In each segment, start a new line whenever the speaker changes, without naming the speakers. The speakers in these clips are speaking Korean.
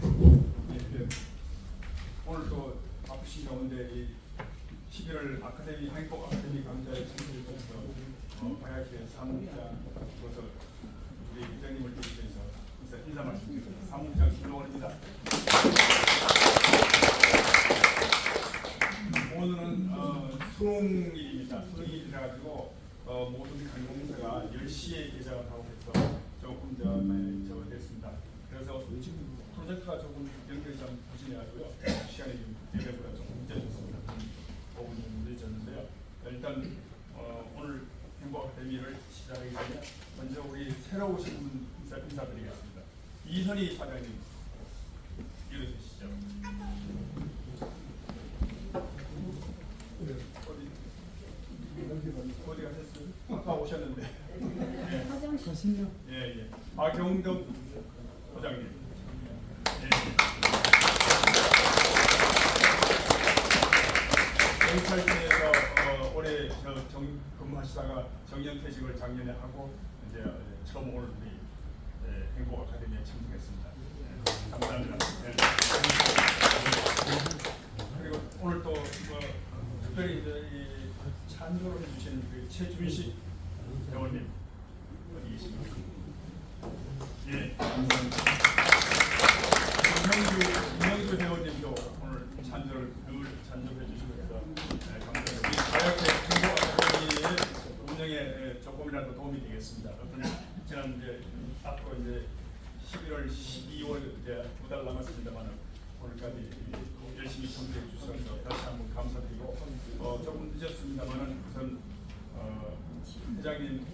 네, 오늘 또 바쁘신 가운데 이 11월 아카데미 한국 아카데미 강좌에 참석해 주셔서 바야흐의 사무국장으로서 우리 회장님을 비롯해서 인사 말씀드리겠습니다. 사무국장 김동원입니다. 오늘은 수능일입니다. 수능일이라 가지고 모든 관공서가 10시에 개장을 하고 해서 조금 됐습니다. 그래서 프로젝트가 조금 연결이 좀 부진해가지고요. 시간이 좀 예배보다 조금 늦어졌습니다. 5분 정도 늦어졌는데요. 일단 오늘 행복 아카데미를 시작하기 전에 먼저 우리 새로 오신 분 인사드리겠습니다. 이현희 사장님 일어서시죠. 어디 가셨어요? 아까 오셨는데.
화장실.
예. 박경덕 소장님. 예. 경찰청에서 올해 근무하시다가 정년퇴직을 작년에 하고 이제 처음 오늘 우리 행복 아카데미에 참석했습니다. 감사합니다. 그리고 오늘 또 특별히 이 찬조를 해주신 그 최준식 회원님 어디 계십니까? 예, 감사합니다. 김영주 회원님도 오늘 찬조를 늘 찬조해 주시고 해서 감사합니다. 가야케 행복 아카데미의 운영에 조금이라도 도움이 되겠습니다. 저는 이제 앞으로 이제 11월, 12월 이제 2달 남았습니다만 오늘까지 열심히 참석해 주셔서 다시 한번 감사드리고 조금 늦었습니다만은 우선 회장님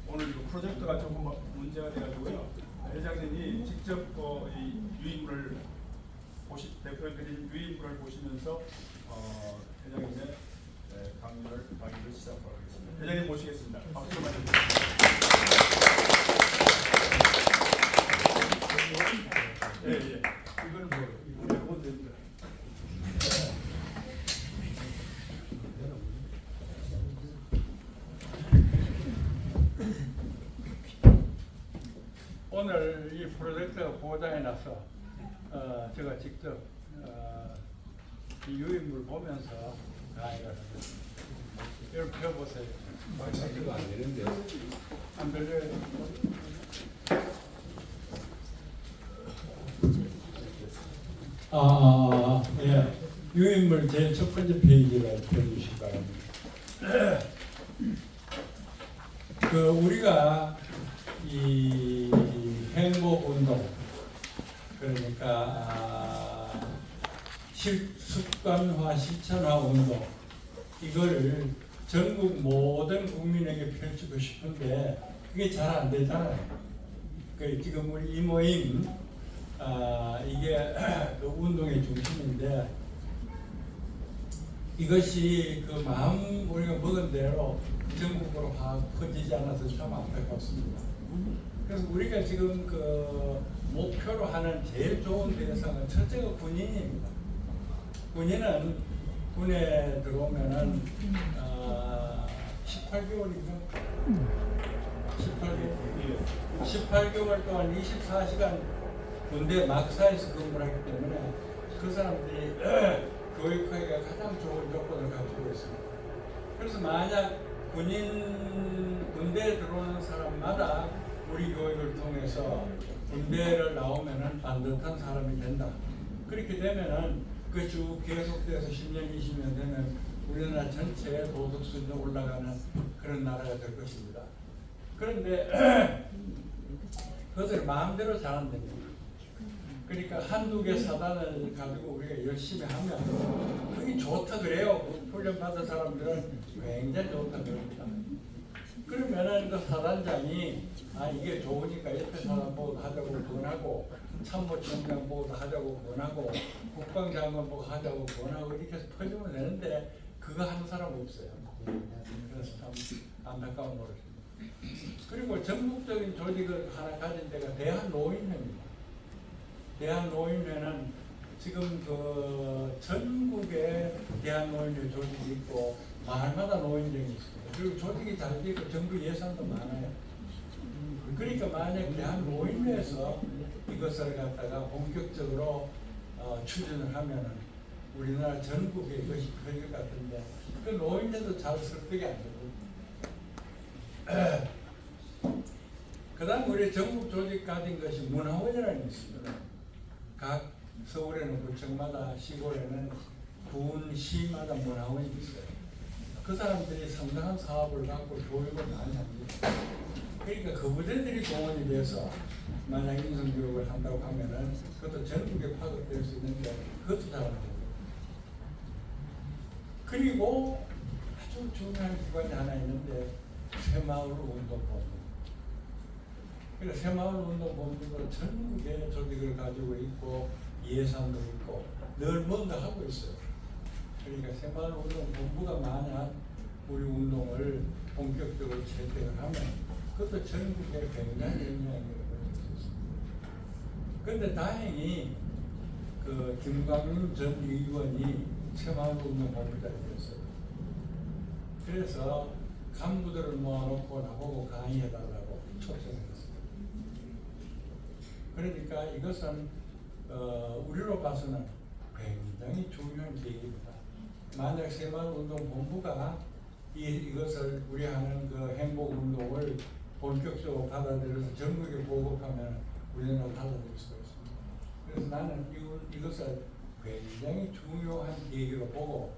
오늘 프로젝트가 조금 문제가 돼가지고요. 회장님이 직접 이 유인물을 대표드린 유인물을 보시면서 회장님의 강의를 시작하도록 하겠습니다. 회장님 모시겠습니다. 박수 많이 부탁드립니다. 예. 이거는 이거 됩니다.
오늘 이 프로젝트가 보장해 놔서 제가 직접 이 유인물 보면서 강의를 하겠습니다. 여러분 펴보세요.
이거 안 되는데.
안 들려요? 예. 유인물 제일 첫 번째 페이지를 펴주시기 바랍니다. 우리가 이 행복운동, 그러니까 습관화, 실천화 운동, 이거를 전국 모든 국민에게 펼치고 싶은데 그게 잘 안 되잖아요. 지금 우리 이 모임, 이게 그 운동의 중심인데 이것이 그 마음 우리가 먹은 대로 전국으로 확 퍼지지 않아서 참 안타깝습니다. 그래서 우리가 지금 그 목표로 하는 제일 좋은 대상은 첫째가 군인입니다. 군인은 군에 들어오면은 18개월인가? 18개월 동안 24시간 군대 막사에서 근무를 하기 때문에 그 사람들이 교육하기가 가장 좋은 조건을 갖추고 있습니다. 그래서 만약 군대에 들어오는 사람마다 우리 교육을 통해서 군대를 나오면은 반듯한 사람이 된다. 그렇게 되면은 그 쭉 계속돼서 10년, 20년 되면 우리나라 전체의 도덕 수준이 올라가는 그런 나라가 될 것입니다. 그런데 그것을 마음대로 잘 안 됩니다. 그러니까 한두 개 사단을 가지고 우리가 열심히 하면 그게 좋다 그래요. 훈련 받은 사람들은 굉장히 좋다 그럽니다. 그러면은 그 사단장이 이게 좋으니까 옆에 사단 보고 하자고 권하고 참모총장 보고 하자고 권하고 국방장관 보고 하자고 권하고 이렇게 해서 퍼주면 되는데 그거 하는 사람 없어요. 그래서 참 안타까운 노릇입니다. 그리고 전국적인 조직을 하나 가진 데가 대한노인회입니다. 대한노인회는 지금 그 전국에 대한노인회 조직이 있고 마을마다 노인정이 있습니다. 그리고 조직이 잘 되고 정부 예산도 많아요. 그러니까 만약 대한노인회에서 이것을 갖다가 본격적으로 추진을 하면은 우리나라 전국에 이것이 펼 것 같은데 그 노인들도 잘 설득이 안 되고 그 다음 우리 전국 조직 가진 것이 문화원이라는 게 있습니다. 각 서울에는 구청마다 시골에는 군, 시마다 문화원이 있어요. 그 사람들이 상당한 사업을 갖고 교육을 많이 합니다. 그러니까 그 부대들이 동원이 돼서 만약 인성교육을 한다고 하면은 그것도 전국에 파급될 수 있는데 그것도 잘 안 되고 그리고 아주 중요한 기관이 하나 있는데 새마을운동본부. 그러니까 새마을운동본부도 전국에 조직을 가지고 있고 예산도 있고 늘 뭔가 하고 있어요. 그러니까 새마을운동본부가 만약 우리 운동을 본격적으로 채택을 하면 그것도 전국에 굉장히 영향력을 미칠 수 있습니다. 그런데 다행히 그 김광민 전 의원이 새마을운동본부장이 됐어요. 그래서 간부들을 모아놓고 나보고 강의해달라고 초청했어요. 그러니까 이것은 우리로 봐서는 굉장히 중요한 계기입니다. 만약 새마을운동본부가 이것을 우리 하는 그 행복운동을 본격적으로 받아들여서 전국에 보급하면 우리나라 달라질 수가 있습니다. 그래서 나는 이것을 굉장히 중요한 계기로 보고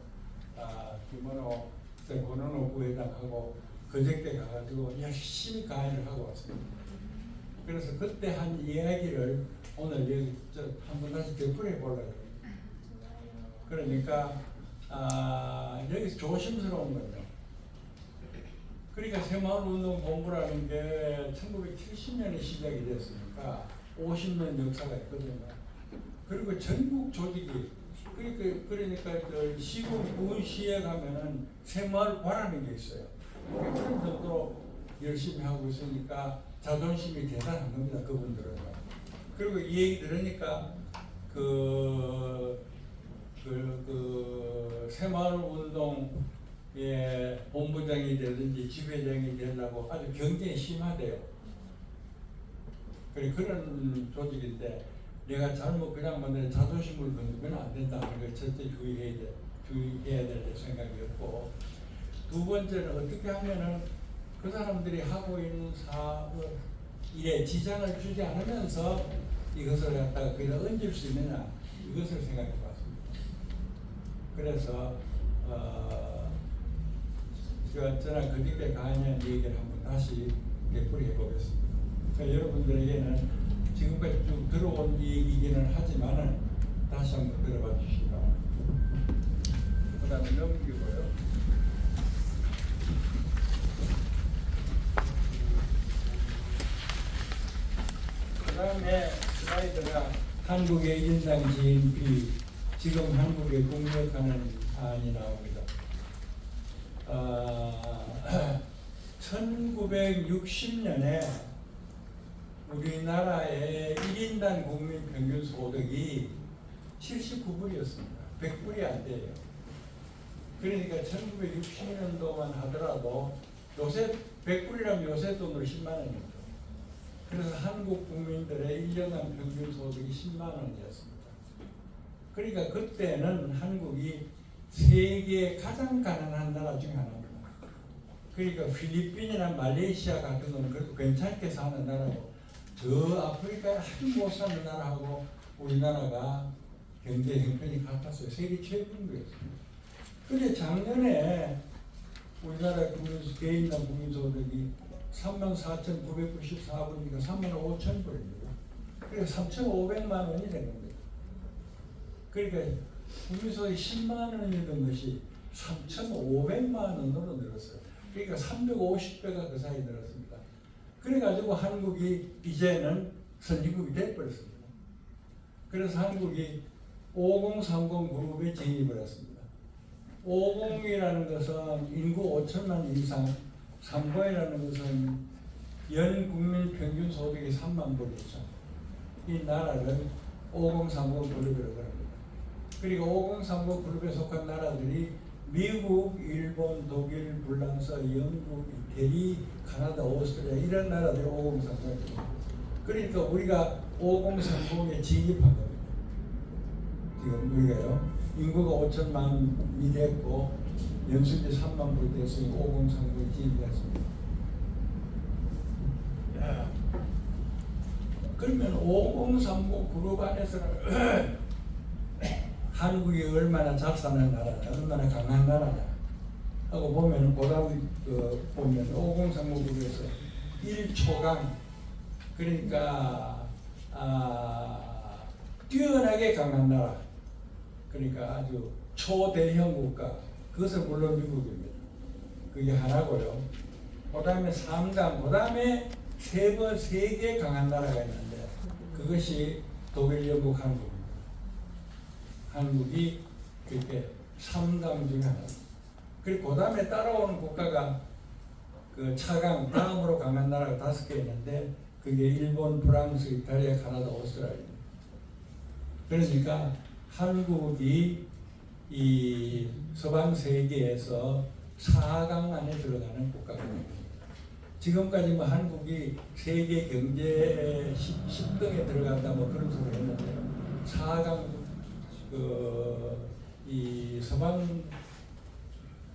김원호 권은호 부회장하고 그저께 가가지고 열심히 강의를 하고 왔습니다. 그래서 그때 한 이야기를 오늘 여기 한번 다시 되풀이해 보려고. 그러니까 여기서 조심스러운 거죠. 그러니까 새마을운동본부라는 게 1970년에 시작이 됐으니까 50년 역사가 있거든요. 그리고 전국 조직이 그러니까 시군 구시에 가면은 새마을관이라는 게 있어요. 그런 정도로 열심히 하고 있으니까 자존심이 대단한 겁니다. 그분들은. 그리고 이 얘기 들으니까 새마을운동의 본부장이 되든지 지회장이 되려고 아주 경쟁이 심하대요. 그런 조직인데 내가 잘못 그냥 만든 자존심을 건드리면 안 된다는 걸 절대 주의해야 될 생각이었고, 두 번째는 어떻게 하면은 그 사람들이 하고 있는 일에 지장을 주지 않으면서 이것을 갖다가 그냥 얹을 수 있느냐, 이것을 생각해 봤습니다. 그래서 저는 그저께 강의한 얘기를 한번 다시 되풀이해 보겠습니다. 그러니까 여러분들에게는 지금까지 쭉 들어온 얘기이기는 하지만은 다시 한번 들어봐 주시기 바랍니다. 그 다음에 넘기고요. 그 다음에 슬라이드가 한국의 1인당 GNP, 지금 한국에 공격하는 안이 나옵니다. 1960년에 우리나라의 1인당 국민 평균 소득이 79불이었습니다. 100불이 안 돼요. 그러니까 1960년도만 하더라도 요새 100불이라면 요새 돈으로 10만 원이죠. 그래서 한국 국민들의 1년간 평균 소득이 10만 원이었습니다. 그러니까 그때는 한국이 세계 가장 가난한 나라 중에 하나입니다. 그러니까 필리핀이나 말레이시아 같은 건 그래도 괜찮게 사는 나라고, 저 아프리카에 아주 못 사는 나라하고 우리나라가 경제 형편이 같았어요. 세계 최고였습니다. 그런데 작년에 우리나라 개인당 국민소득이 34,994불이니까 35,000불입니다. 그래서 3,500만 원이 된 겁니다. 그러니까 국민소득이 10만 원이던 것이 3,500만 원으로 늘었어요. 그러니까 350배가 그 사이 늘었습니다. 그래가지고 한국이 이제는 선진국이 돼버렸습니다. 그래서 한국이 5030 그룹에 진입을 했습니다. 50이라는 것은 인구 5천만 이상, 30이라는 것은 연 국민 평균 소득이 3만 불 이상. 이 나라를 5030 그룹이라고 합니다. 그리고 5030 그룹에 속한 나라들이 미국, 일본, 독일, 프랑스, 영국, 이태리, 카나다, 오스트리아 이런 나라들이 5030입니다. 그러니까 우리가 5030에 진입한 겁니다. 지금 우리가요 인구가 5천만이 됐고 연수지 3만 불 됐으니 5030에 진입했습니다. 야, 그러면 5030 그룹 안에서는 한국이 얼마나 잘 사는 나라냐, 얼마나 강한 나라냐 하고 보면 보면 5030 그룹에서 1초강 그러니까 뛰어나게 강한 나라 그러니까 아주 초대형 국가 그것은 물론 미국입니다. 그게 하나고요. 그 다음에 3강 그 다음에 세 개 강한 나라가 있는데 그것이 독일, 영국, 한국입니다. 한국이 그렇게 3강 중에 하나입니다. 그리고 그 다음에 따라오는 국가가 그 차강 다음으로 강한 나라가 5개 있는데 그게 일본, 프랑스, 이탈리아, 카나다, 오스트랄리아입니다. 그러니까 한국이 이 서방 세계에서 4강 안에 들어가는 국가입니다. 지금까지 뭐 한국이 세계 경제 10등에 들어간다 뭐 그런 소리 했는데 4강 이 서방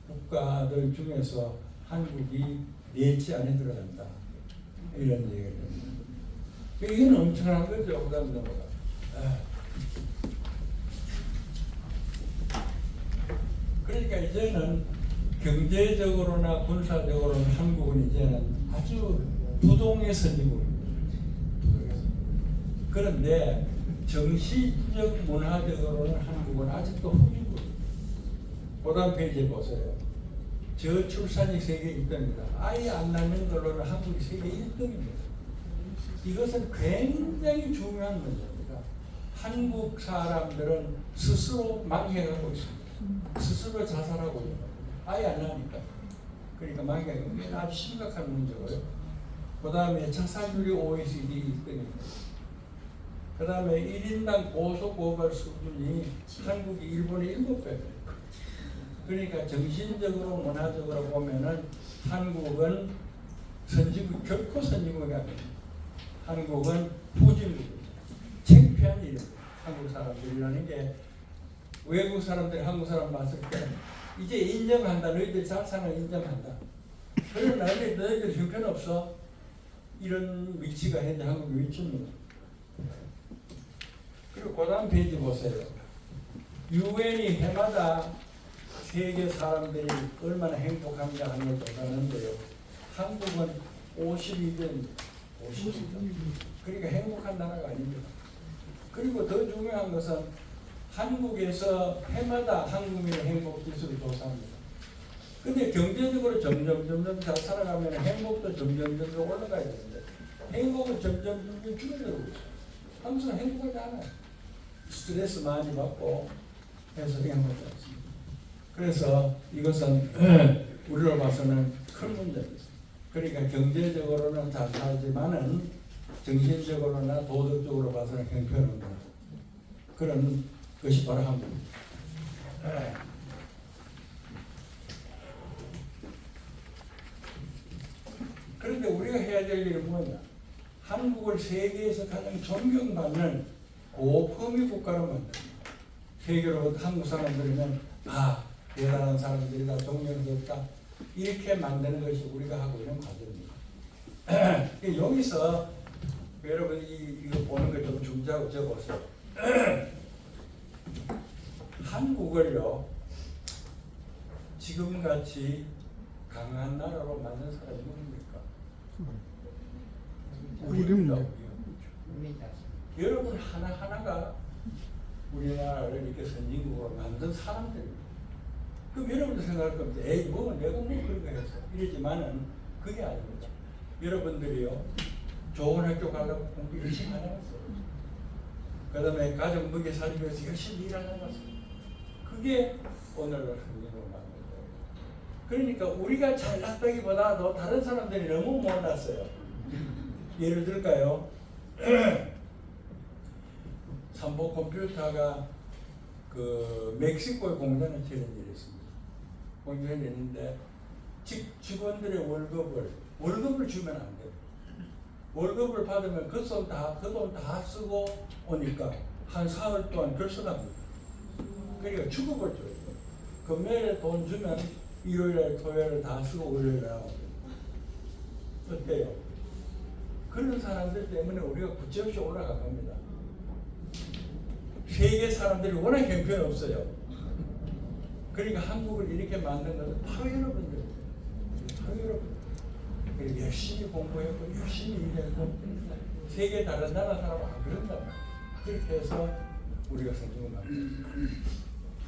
국가들 중에서 한국이 넷째 안에 들어간다 이런 얘기를 합니다. 이건 엄청난 거죠. 그다음 넘어가. 그러니까 이제는 경제적으로나 군사적으로는 한국은 이제는 아주 부동의 선진국입니다. 그런데 정치적 문화적으로는 한국은 아직도 후진국입니다. 그다음 페이지에 보세요. 저출산이 세계 1등입니다. 아이 안 낳는 걸로는 한국이 세계 1등입니다. 이것은 굉장히 중요한 문제입니다. 한국 사람들은 스스로 망해가고 있습니다. 스스로 자살하고 있는 겁니다. 아예 안 나니까. 그러니까 망해가고 이게 아주 심각한 문제고요. 그 다음에 자살률이 OECD 1등입니다. 그 다음에 1인당 고소고발 수준이 한국이 일본의 7배입니다. 그러니까 정신적으로 문화적으로 보면은 한국은 선진국 결코 선진국이 아닙니다. 한국은 후진국입니다. 창피한 일입니다. 한국 사람들이라는 게 외국 사람들이 한국 사람 봤을 때 이제 인정한다. 너희들 잘 사는 인정한다. 그러나 너희들 형편없어. 이런 위치가 현재 한국의 위치입니다. 그리고 그 다음 페이지 보세요. 유엔이 해마다 세계 사람들이 얼마나 행복한가 하는 걸 조사하는데요. 한국은 52점, 52점. 그러니까 행복한 나라가 아닙니다. 그리고 더 중요한 것은 한국에서 해마다 한국민의 행복 지수를 조사합니다. 근데 경제적으로 점점 잘 살아가면 행복도 점점 올라가야 되는데 행복은 점점 줄어들고 있어요. 항상 행복하지 않아요. 스트레스 많이 받고 해서 행복하지 않습니다. 그래서 이것은 우리로 봐서는 큰 문제입니다. 그러니까 경제적으로는 잘 살지만은 정신적으로나 도덕적으로 봐서는 형편없는 그런 것이 바로 한국입니다. 그런데 우리가 해야 될 일은 뭐냐? 한국을 세계에서 가장 존경받는 고품위 국가로 만듭니다. 세계로부터 한국 사람들이면 대단한 사람들이다, 존경스럽다 이렇게 만드는 것이 우리가 하고 있는 과정입니다. 여기서 여러분 이거 보는 걸 좀 중지하고 적어보세요. 한국을요 지금같이 강한 나라로 만든 사람이 누굽니까? 우리입니다. 여러분 하나하나가 우리나라를 이렇게 선진국으로 만든 사람들입니다. 그럼 여러분도 생각할 겁니다. 에이 뭐 내가 뭐 그런 거 했어 이러지만은 그게 아닙니다. 여러분들이요 좋은 학교 가려고 공부 열심히 안 해봤어요. 그 다음에 가정 먹여 살기 위해서 열심히 일 안 해봤어요. 그게 오늘날 선진국으로 만든 거예요. 그러니까 우리가 잘났다기보다도 다른 사람들이 너무 못났어요. 예를 들까요? 삼보 컴퓨터가 그 멕시코의 공장에 지는 일이 있습니다. 공장에 있는데 직원들의 월급을 주면 안 돼요. 월급을 받으면 그 돈 다 쓰고 오니까 한 사흘 동안 결석합니다. 그러니까 죽어버려. 금요일에 돈 주면 일요일에 토요일에 다 쓰고 월요일에 나오고. 어때요? 그런 사람들 때문에 우리가 굳이없이 올라간 겁니다. 세계 사람들이 워낙 형편없어요. 그러니까 한국을 이렇게 만든 것은 바로 여러분들. 바로 여러분. 열심히 공부했고 열심히 일했고 세계 다른 나라 사람은 안 그런다. 그렇게 해서 우리가 선진국을 만들었어요.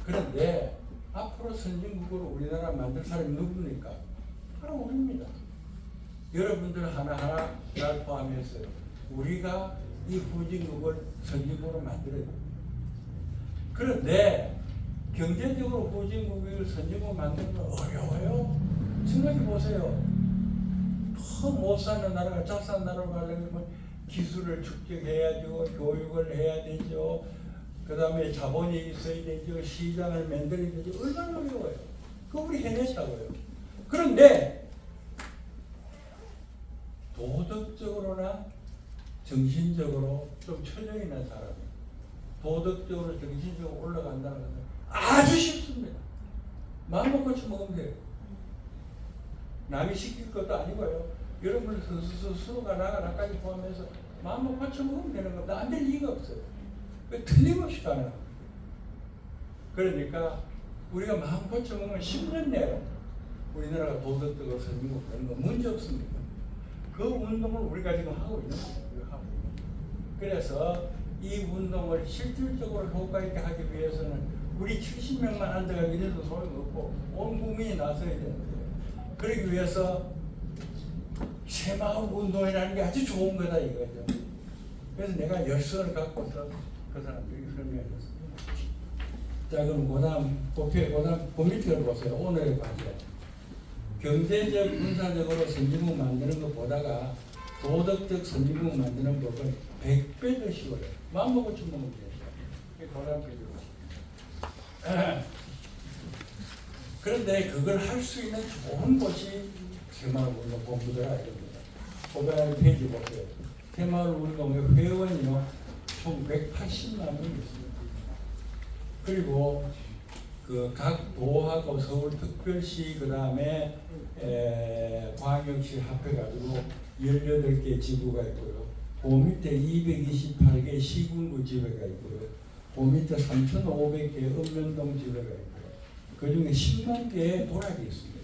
그런데 앞으로 선진국으로 우리나라 만들 사람이 누굽니까? 바로 우리입니다. 여러분들 하나하나 날 포함해서요. 우리가 이 후진국을 선진국으로 만들어야 됩니다. 그런데 경제적으로 후진국을 선진국 만드는 건 어려워요. 생각해 보세요. 더 못 사는 나라가 잘 사는 나라로 가려면 기술을 축적해야죠. 교육을 해야 되죠. 그 다음에 자본이 있어야 되죠. 시장을 만들어야 되죠. 얼마나 어려워요. 그거 우리 해냈다고요. 그런데 도덕적으로나 정신적으로 좀 처져 있는 사람이 도덕적으로 정신적으로 올라간다는 것은 아주 쉽습니다. 마음만 고쳐 먹으면 돼요. 남이 시킬 것도 아니고요. 여러분 스스로가 나까지 포함해서 마음만 고쳐 먹으면 되는 겁니다. 안 될 이유가 없어요. 틀림없이 가능합니다. 그러니까 우리가 마음 고쳐 먹으면 10년 내로 우리나라가 도덕적으로 선진국 되는 건 문제 없습니다. 그 운동을 우리가 지금 하고 있는 거예요. 그래서 이 운동을 실질적으로 효과 있게 하기 위해서는 우리 70명만 앉아가 이래도 소용없고 온 국민이 나서야 되는데 그러기 위해서 새마을 운동이라는 게 아주 좋은 거다 이거죠. 그래서 내가 열성을 갖고서 그 사람들이 설명해줬습니다. 자 그럼 그 밑을 보세요. 오늘의 과제. 경제적, 군사적으로 선진국 만드는 것보다가 도덕적 선진국 만드는 법은 100배 더 쉬워요. 마음먹고 주먹을 돼요. 그런데 그걸 할 수 있는 좋은 곳이 새마을운동 본부더라 이겁니다. 500페이지 보세요. 새마을운동의 회원이요 총 180만 명이 있습니다. 그리고 그 각 도하고 서울특별시 그 다음에 광역시 합해가지고 18개 지구가 있고요. 그 밑에 228개 시군구 지회가 있고요. 그 밑에 3,500개 읍면동 지회가 있고요. 그 중에 10만 개의 도락이 있습니다.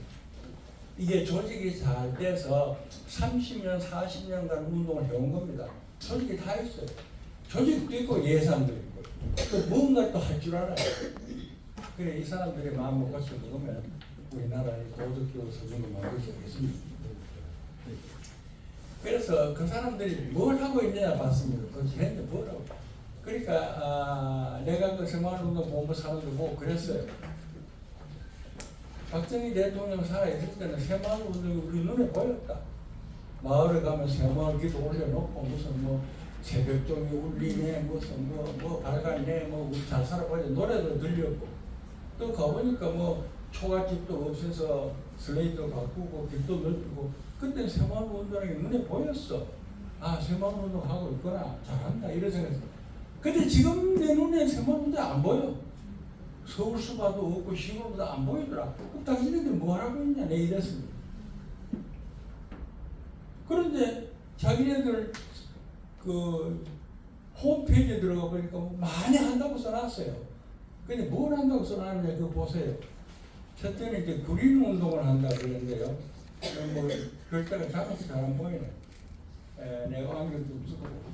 이게 조직이 잘 돼서 30년, 40년간 운동을 해온 겁니다. 조직이 다 있어요. 조직도 있고 예산도 있고 또 뭔가 또 할 줄 알아요. 그래 이 사람들이 마음을 고쳐 먹으면 우리나라의 도덕적으로 선진국을 만들 수 있습니다. 그래서 그 사람들이 뭘 하고 있느냐 봤습니다. 도대체 현재 뭘 하고. 그러니까 내가 그 새마을운동 본부 사람들 보고 그랬어요. 박정희 대통령 살아있을 때는 새마을운동이 우리 눈에 보였다. 마을에 가면 새마을 기도 올려놓고 무슨 뭐 새벽종이 울리네 무슨 뭐 밝았네 뭐 잘 살아보자 노래도 들렸고 또 가보니까 뭐 초가집도 없애서 슬레이트도 바꾸고 길도 넓히고 그때 새마을운동이 눈에 보였어. 아 새마을운동 하고 있구나 잘한다 이런 생각했어. 근데 지금 내 눈에 새마을운동 안 보여. 서울수바도 없고 시골보다 안 보이더라. 그럼 당신들 뭐 하고 있냐 내 이랬습니다. 그런데 자기네들 그 홈페이지에 들어가 보니까 많이 한다고 써놨어요. 근데 뭘 한다고 써놨느냐 그거 보세요. 첫째는 이제 그린 운동을 한다 그러는데요. 뭐 글자가 작아서 잘 안 보이네. 내가 안경도 쓰고.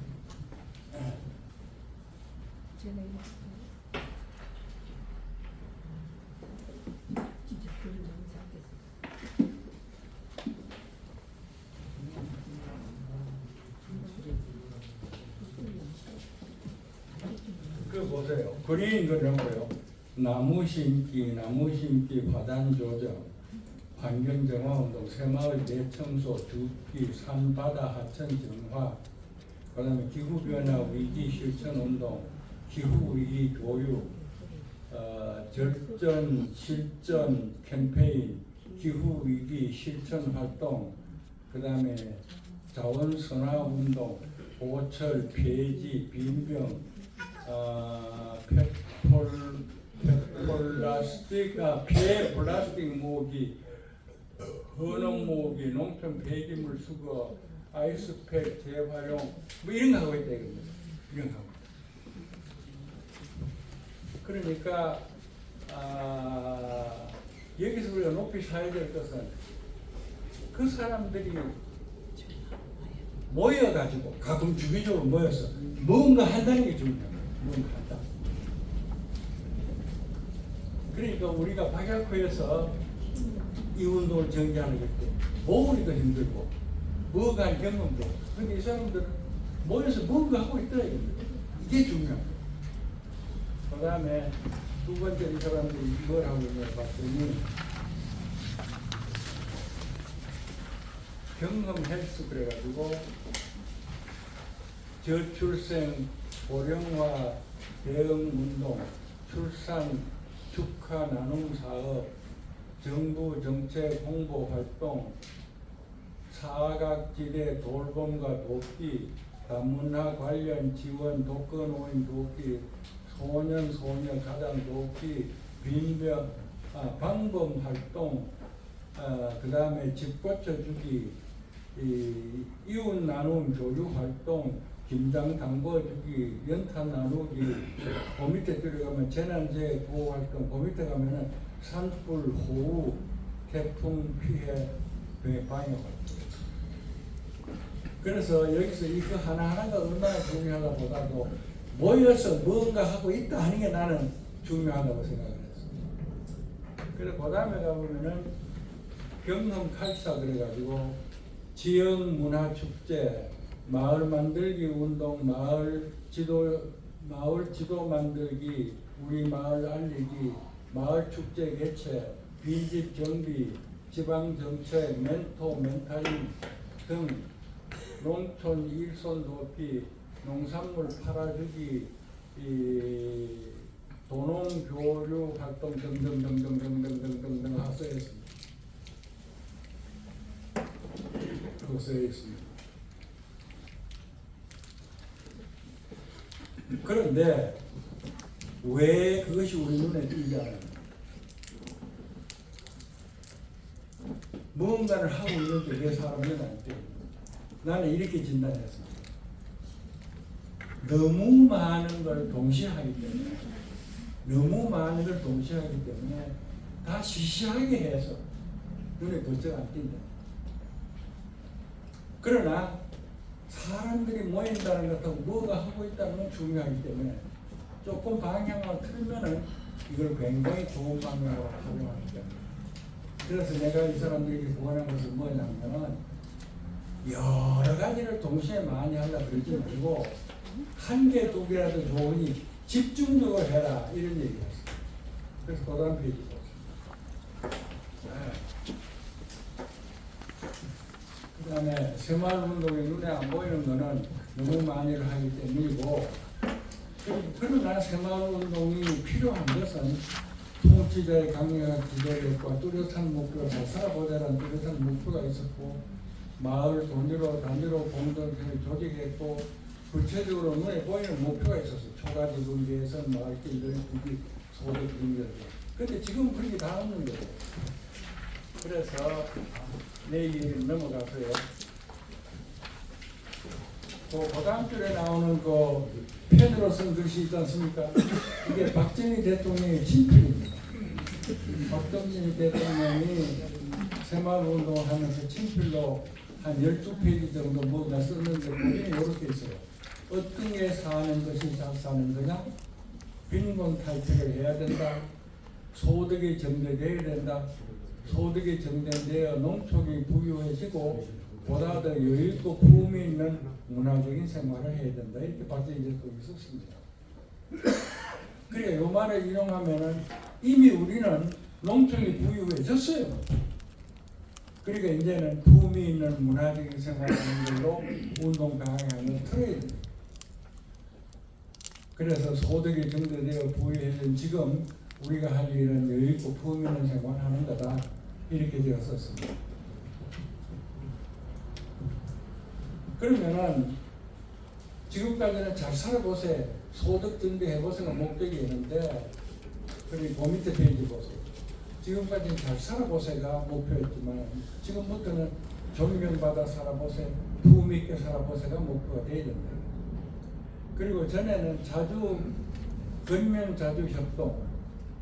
진짜 글을 너무 작게
그 보세요. 그린 이런 거요. 나무 심기, 화단 조정, 환경 정화 운동, 새마을 대청소, 줍기, 산바다 하천 정화, 그다음에 기후 변화 위기 실천 운동, 기후 위기 교육, 절전 실전 캠페인, 기후 위기 실천 활동, 그다음에 자원순화 운동, 보철, 폐지, 빈병, 폐플라스틱 모기, 헌업 모기, 농촌 폐기물 수거, 아이스팩 재활용, 뭐 이런 거 하고 있다 이겁니다. 이런 거 하고. 그러니까 여기서 우리가 높이 사야 될 것은 그 사람들이 모여가지고 가끔 주기적으로 모여서 뭔가 한다는 게 중요합니다. 뭔가 한다. 그러니까 우리가 박약호에서 이 운동을 전개하는 때 모으기도 힘들고 뭐가 경험도. 근데 이 사람들은 모여서 뭔가 하고 있더라 이겁니다. 이게 중요합니다. 그 다음에 두 번째 이 사람들이 뭘 하고 있냐 봤더니 경험 헬스 그래가지고 저출생 고령화 대응 운동, 출산 축하 나눔 사업, 정부 정책 홍보 활동, 사각지대 돌봄과 돕기, 다문화 관련 지원, 독거노인 돕기, 소년 소녀 가장 돕기, 빈병 방범 활동, 그 다음에 집 고쳐주기, 이웃 나눔 교류 활동, 김장 담궈주기, 연탄 나누기, 그 밑에 들어가면 재난재해 보호 활동, 그 밑에 가면은 산불, 호우, 태풍 피해 방역 활동. 그래서 여기서 이거 하나하나가 얼마나 중요하다 보다도 모여서 뭔가 하고 있다 하는 게 나는 중요하다고 생각을 했어. 그래서 그 다음에 가보면은 경험 칼사 그래가지고 지역 문화 축제, 마을 만들기 운동, 마을 지도 만들기, 우리 마을 알리기, 마을 축제 개최, 빈집 정비, 지방 정책, 멘토링 등 농촌 일손 돕기, 농산물 팔아주기, 도농 교류 활동 등등등등등등등등 하고 있습니다. 써야 있습니다. 그런데 왜 그것이 우리 눈에 띄지 않아요? 무언가를 하고 있는데 왜 사람 눈에 안 띄어요? 나는 이렇게 진단했습니다. 너무 많은 걸 동시에 하기 때문에 다 시시하게 해서 눈에 번쩍 안 띈다. 그러나 사람들이 모인다는 것하고 뭐가 하고 있다는 건 중요하기 때문에 조금 방향을 틀면은 이걸 굉장히 좋은 방향으로 활용하기 때문에. 그래서 내가 이 사람들에게 보관한 것은 뭐냐면은 여러 가지를 동시에 많이 하려고 그러지 말고 한 개, 두 개라도 좋으니 집중적으로 해라 이런 얘기였어요. 그래서 그 다음 페이지 보세요. 그 다음에 새마을운동이 눈에 안 보이는 거는 너무 많이를 하기 때문이고, 그러나 새마을운동이 필요한 것은 통치자의 강력한 지도력과 뚜렷한 목표를 잘 살아보자는 뚜렷한 목표가 있었고, 마을 단위로 공동체를 조직했고, 구체적으로 눈에 보이는 목표가 있었어요. 초가지 분리해서 마을길들 구비 소득 분리를. 근데 지금 그런 게 다 없는 거예요. 그래서 내 얘기를 넘어가서요. 그 다음 줄에 나오는 그 펜으로 쓴 글씨 있지 않습니까? 이게 박정희 대통령의 친필입니다. 박정희 대통령이 새마을운동을 하면서 친필로 한 12페이지 정도 뭔가 썼는데 거기는 이렇게 있어요. 어떤 게 사는 것이 잘 사는 거냐? 빈곤 탈출을 해야 된다. 소득이 정대되어야 된다. 소득이 정대되어 농촌이 부유해지고 보다 더 여유있고 품위 있는 문화적인 생활을 해야 된다. 이렇게 박정희 대통령이 썼습니다. 그러니까 이 말을 인용하면은 이미 우리는 농촌이 부유해졌어요. 그러니까 이제는 품위 있는 문화적인 생활하는 걸로 운동 방향을 틀어야 됩니다. 그래서 소득이 정대되어 부유해진 지금 우리가 할 일은 여유있고 품위 있는 생활하는 거다. 이렇게 되었었습니다. 그러면은 지금까지는 잘 살아보세요. 소득 증대해보세요가 목적이었는데, 그리고 그 밑에 페이지 보세요. 지금까지는 잘 살아보세요가 목표였지만 지금부터는 존경받아 살아보세요, 부흥 있게 살아보세요가 목표가 되어야 된다. 그리고 전에는 자주 건명 자주 협동,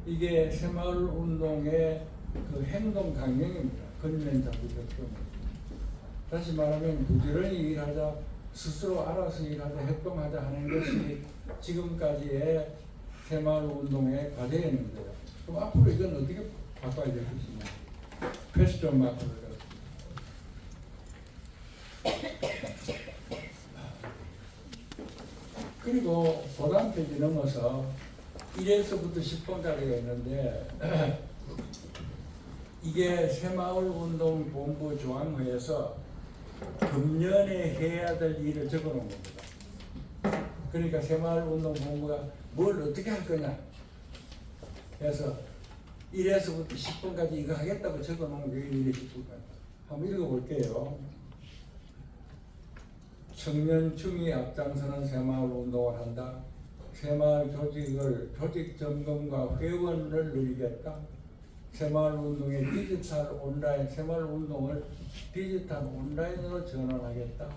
이게 새마을 운동의 그 행동 강령입니다. 건명 자주 협동. 다시 말하면 부지런히 일하자, 스스로 알아서 일하자, 협동하자 하는 것이 지금까지의 새마을 운동의 과제였는데요. 그럼 앞으로 이건 어떻게 바꿔야 될 것이냐? 퀘스천 마크를. 그리고 보단 페이지 넘어서 1에서부터 10번까지가 있는데 이게 새마을운동 본부 중앙회에서 금년에 해야 될 일을 적어놓은 겁니다. 그러니까 새마을운동 본부가 뭘 어떻게 할 거냐 해서 1에서부터 10번까지 이거 하겠다고 적어놓은 게 1에서 10번까지. 한번 읽어볼게요. 청년층이 앞장서는 새마을 운동을 한다. 새마을 조직 점검과 회원을 늘리겠다. 새마을 운동의 새마을 운동을 디지털 온라인으로 전환하겠다.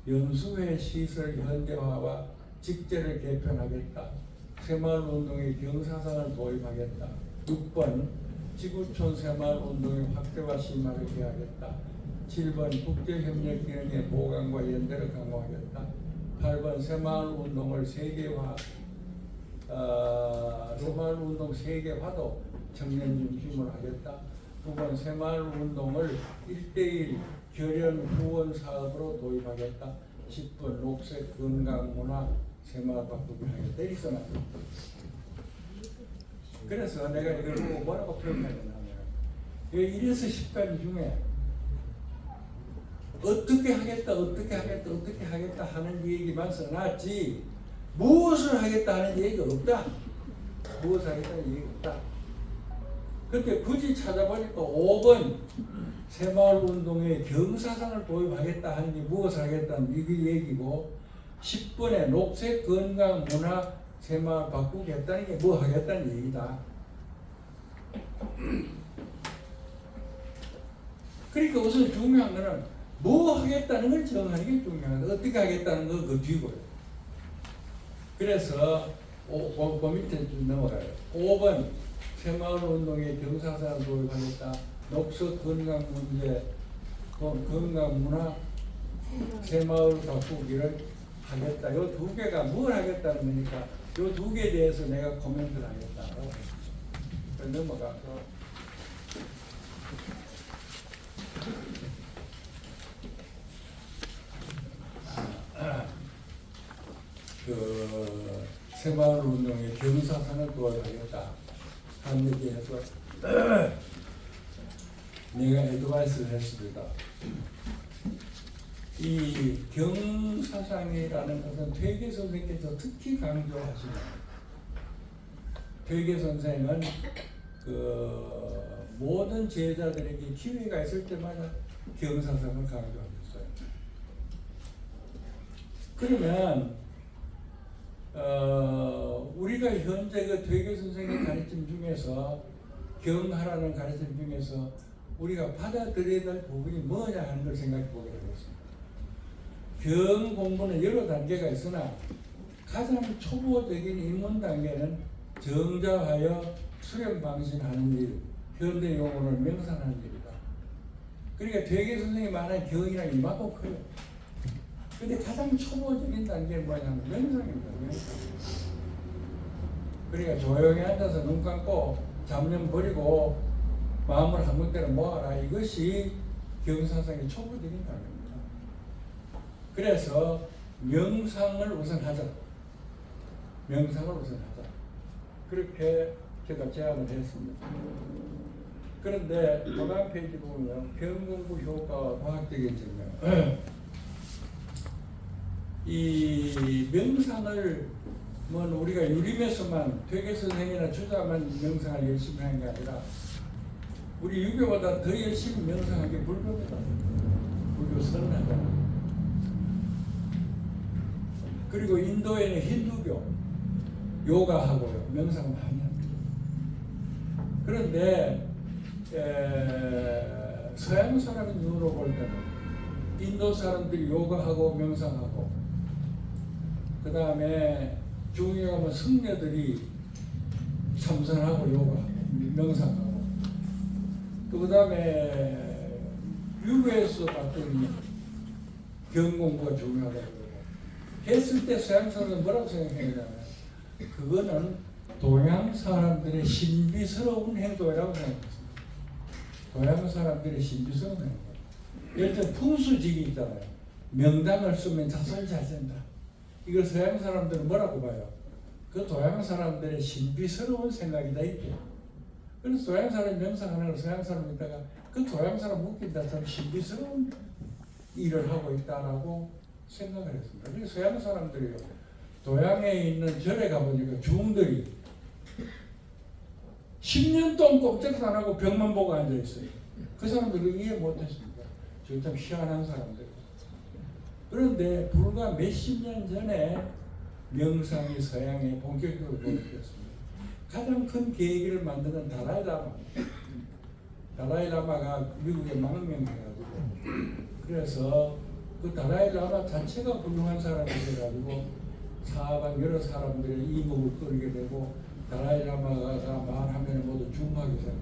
연수회 시설 현대화와 직제를 개편하겠다. 새마을 운동의 경사상을 도입하겠다. 6번 지구촌 새마을 운동의 확대와 심화를 기하겠다. 7번 국제협력 기능의 보강과 연대를 강화하겠다. 8번 새마을 운동을 세계화, 새마을 운동 세계화도 청년 중심으로 하겠다. 9번 새마을 운동을 1:1 결연 후원 사업으로 도입하겠다. 10번 녹색 건강 문화 새마을 바꾸기 하겠다. 이렇게 써놨습니다. 그래서 내가 이걸 보고 뭐라고 표현해야 되냐 하면 1에서 10까지 중에 어떻게 하겠다 하는 얘기만 써놨지 무엇을 하겠다 하는 얘기가 없다. 무엇을 하겠다는 얘기가 없다. 근데 굳이 찾아보니까 5번 새마을운동의 경사상을 도입하겠다 하는 게 무엇을 하겠다는 이게 얘기고 10번에 녹색 건강 문화 새마을 바꾸겠다는 게 뭐 하겠다는 얘기다. 그러니까 우선 중요한 거는 뭐 하겠다는 걸 정하는 게 중요하다. 어떻게 하겠다는 건 그 뒤고요. 그래서 그 밑에 좀 넘어가요. 5번 새마을 운동의 경사상을 도입하겠다. 녹색 건강 문제, 건강 문화 새마을 바꾸기를 하겠다. 요 두 개가 뭘 하겠다는 거니까 요 두 개에 대해서 내가 코멘트를 하겠다고 넘어가서 그 새마을 운동의 경사상을 도와주겠다 하는 얘기에서 내가 애드바이스를 했습니다. 이 경사상이라는 것은 퇴계 선생께서 특히 강조하시는, 퇴계 선생은 그 모든 제자들에게 기회가 있을 때마다 경사상을 강조하셨어요. 그러면 우리가 현재 그 퇴계 선생의 가르침 중에서 경하라는 가르침 중에서 우리가 받아들여야 될 부분이 뭐냐 하는 걸 생각해 보게 되겠습니다. 경 공부는 여러 단계가 있으나 가장 초보적인 입문 단계는 정자하여 수련 방신하는 일, 현대 용어를 명상하는 일이다. 그러니까 퇴계 선생이 말하는 경이란 이만큼 커요. 근데 가장 초보적인 단계는 뭐냐면 명상입니다. 명상. 그러니까 조용히 앉아서 눈 감고 잡념 버리고 마음을 한 군데로 모아라. 이것이 경사상의 초보적인 단계입니다. 그래서 명상을 우선 하자. 명상을 우선 하자. 그렇게 제가 제안을 했습니다. 그런데 다음 페이지 보면 병공부 효과와 과학적인 증명. 이 명상을 뭐 우리가 유림에서만 퇴계 선생이나 주자만 명상을 열심히 하는 게 아니라 우리 유교보다 더 열심히 명상하기 불교입니다. 불교 선하잖아. 그리고 인도에는 힌두교 요가하고요 명상 많이 합니다. 그런데 서양 사람의 눈으로 볼 때는 인도 사람들이 요가하고 명상하고 그 다음에 중국에 가면 승려들이 참선하고 요가하고 명상하고 그 다음에 유교에서 봤더니 경공부가 중요하다고 그러고 했을 때 서양 사람은 뭐라고 생각했냐면 그거는 동양 사람들의 신비스러운 행동이라고 생각했습니다. 동양 사람들의 신비스러운 행동. 예를 들어 풍수지기 있잖아요. 명당을 쓰면 자손이 잘 된다. 이걸 서양 사람들은 뭐라고 봐요? 그 동양 사람들의 신비스러운 생각이다 이게. 그래서 동양 사람이 명상하는 걸 서양 사람이 있다가 그 동양 사람 웃긴다 참 신비스러운 일을 하고 있다라고 생각을 했습니다. 그래서 서양 사람들이요. 동양에 있는 절에 가보니까 중들이 10년 동안 꼼짝도 안 하고 벽만 보고 앉아있어요. 그 사람들은 이해 못했습니다. 저 참 희한한 사람들. 그런데 불과 몇십 년 전에 명상이 서양에 본격적으로 도입되었습니다. 가장 큰 계기를 만든 건 달라이라마. 달라이라마가 미국에 망명해가지고 그래서 그 달라이라마 자체가 훌륭한 사람이 돼가지고 사방 여러 사람들의 이목을 끌게 되고 달라이라마가 말하면 모두 중하게 생각했어요.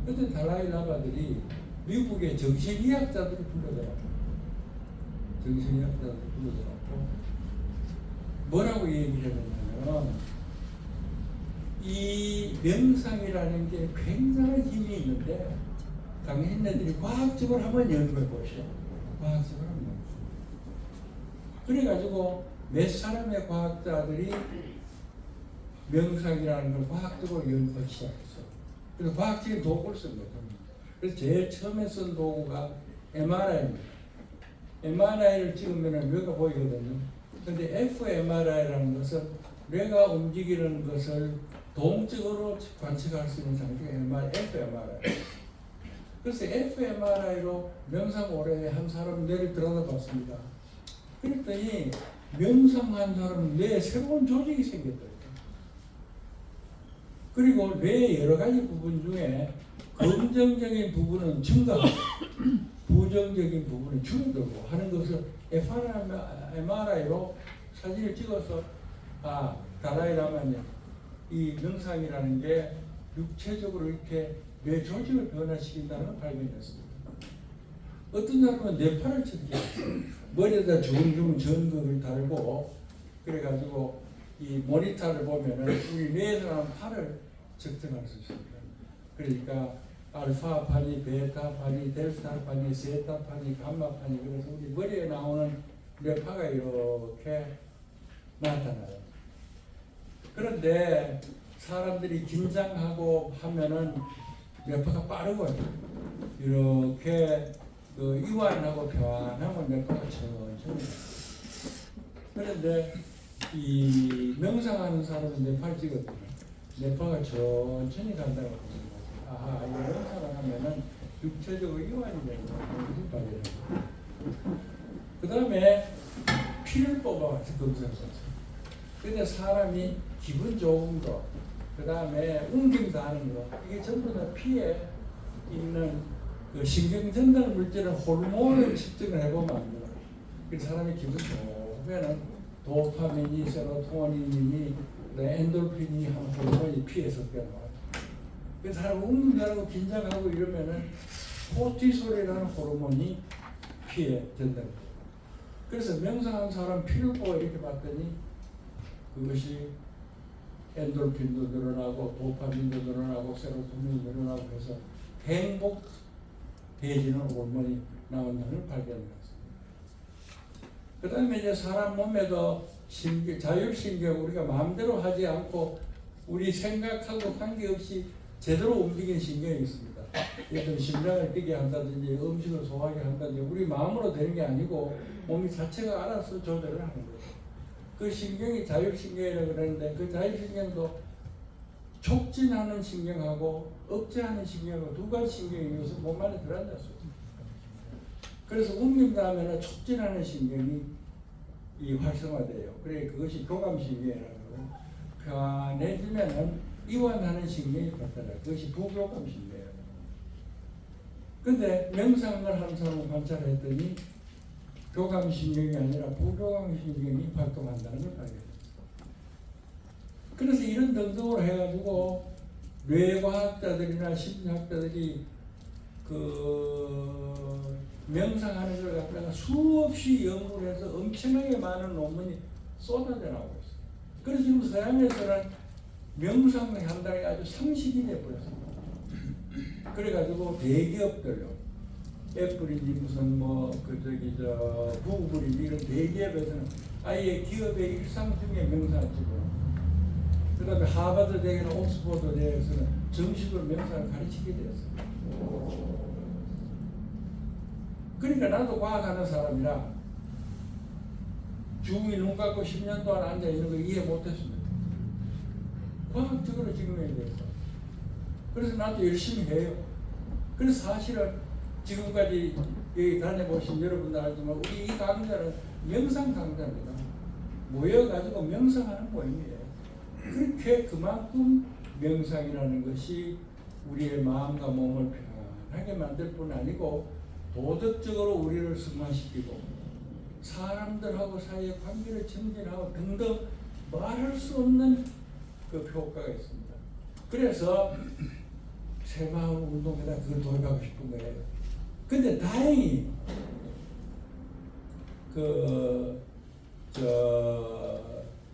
그런데 달라이라마들이 미국의 정신의학자들이 불러들어요. 정신의학자들이 불러들어고 뭐라고 얘기를 했냐면 이 명상이라는 게 굉장한 힘이 있는데 당신네들이 과학적으로 한번 연구해 보시오. 과학적으로 한번 연구해. 그래가지고 몇 사람의 과학자들이 명상이라는 걸 과학적으로 연구하기 시작했어요. 그래서 과학적인 도구를 쓴 거죠. 그래서 제일 처음에 쓴 도구가 MRI입니다. MRI를 찍으면 뇌가 보이거든요. 근데 fMRI라는 것은 뇌가 움직이는 것을 동적으로 관측할 수 있는 장비가 fMRI. 그래서 fMRI로 명상 오래 한 사람 뇌를 들여다봤습니다. 그랬더니 명상한 사람은 뇌에 새로운 조직이 생겼더라고요. 그리고 뇌의 여러 가지 부분 중에 긍정적인 부분은 증가하고 부정적인 부분은 줄어들고 하는 것을 fMRI로 사진을 찍어서 달라이라마는 이 명상이라는 게 육체적으로 이렇게 뇌 조직을 변화시킨다는 걸 발견했습니다. 어떤 사람은 뇌파를 측정했어요. 머리에다 주근주근 전극을 달고 그래가지고 이 모니터를 보면은 우리 뇌에서 나오는 팔을 측정할 수 있습니다. 그러니까 알파판이, 베타판이, 델타판이, 세타판이, 감마판이 그래서 우리 머리에 나오는 뇌파가 이렇게 나타나요. 그런데 사람들이 긴장하고 하면은 뇌파가 빠르고요. 이렇게 이완하고 변하면 뇌파가 천천히. 그런데 이 명상하는 사람은 뇌파를 찍었거든요. 뇌파가 천천히 간다고 보는 거죠. 이 명상을 하면은 육체적으로 이완이 되는 거예요. 그 다음에 피를 뽑아서 검사했어요. 근데 사람이 기분 좋은 거, 그 다음에 움직임도 하는 거, 이게 전부 다 피에 있는 그 신경 전달 물질의 호르몬을 측정을 해보면 안 돼요. 그 사람이 기분 좋으면은 도파민이, 세로토닌이, 엔돌핀이 하는 호르몬이 피에 섞여 나와요. 그 사람 움직임하고 긴장하고 이러면은 코티솔이라는 호르몬이 피에 전달돼요. 그래서 명상한 사람 피를 보고 이렇게 봤더니 그것이 엔돌핀도 늘어나고 도파민도 늘어나고 세로토닌도 늘어나고 해서 행복해지는 호르몬이 나온다는 걸 발견했습니다. 그 다음에 이제 사람 몸에도 자율신경 우리가 마음대로 하지 않고 우리 생각하고 관계없이 제대로 움직이는 신경이 있습니다. 예를 들면 심장을 뛰게 한다든지 음식을 소화하게 한다든지 우리 마음으로 되는 게 아니고 몸이 자체가 알아서 조절을 하는 거죠. 그 신경이 자율신경이라고 그러는데 그 자율신경도 촉진하는 신경하고 억제하는 신경하고 두 가지 신경이 여기서 몸 안에 들어앉았어요. 그래서 움직인다 하면 촉진하는 신경이 이 활성화돼요. 그래 그것이 교감신경이라고 편해지면은 이완하는 신경이 발달해. 그것이 부교감신경이에요. 근데 명상을 하는 사람을 관찰했더니 교감신경이 아니라 부교감신경이 활동한다는 걸 발견했어요. 그래서 이런 등등으로 해가지고 뇌과학자들이나 심리학자들이 그 명상하는 걸 갖다가 수없이 연구를 해서 엄청나게 많은 논문이 쏟아져 나오고 있어요. 그래서 지금 서양에서는 명상을 한다는 게 아주 상식이 돼버렸습니다. 그래가지고 대기업들요, 애플이지 무슨 구글이지 이런 대기업에서는 아예 기업의 일상 중에 명상을 집어넣어요. 그 다음에 하버드 대학이나 옥스퍼드 대학에서는 정식으로 명상을 가르치게 되었어요. 그러니까 나도 과학하는 사람이라 주위 눈 감고 10년 동안 앉아있는 거 이해 못했습니다. 과학적으로 증명이 됐어. 그래서 나도 열심히 해요. 그래서 사실은 지금까지 여기 다녀보신 여러분들 알지만 우리 이 강좌는 명상 강좌입니다. 모여가지고 명상하는 모임이에요. 그렇게 그만큼 명상이라는 것이 우리의 마음과 몸을 편하게 만들 뿐 아니고 도덕적으로 우리를 승화시키고 사람들하고 사이의 관계를 증진하고 등등 말할 수 없는 그 효과가 있습니다. 그래서 새마을 운동에다 그걸 도입하고 싶은 거예요. 근데 다행히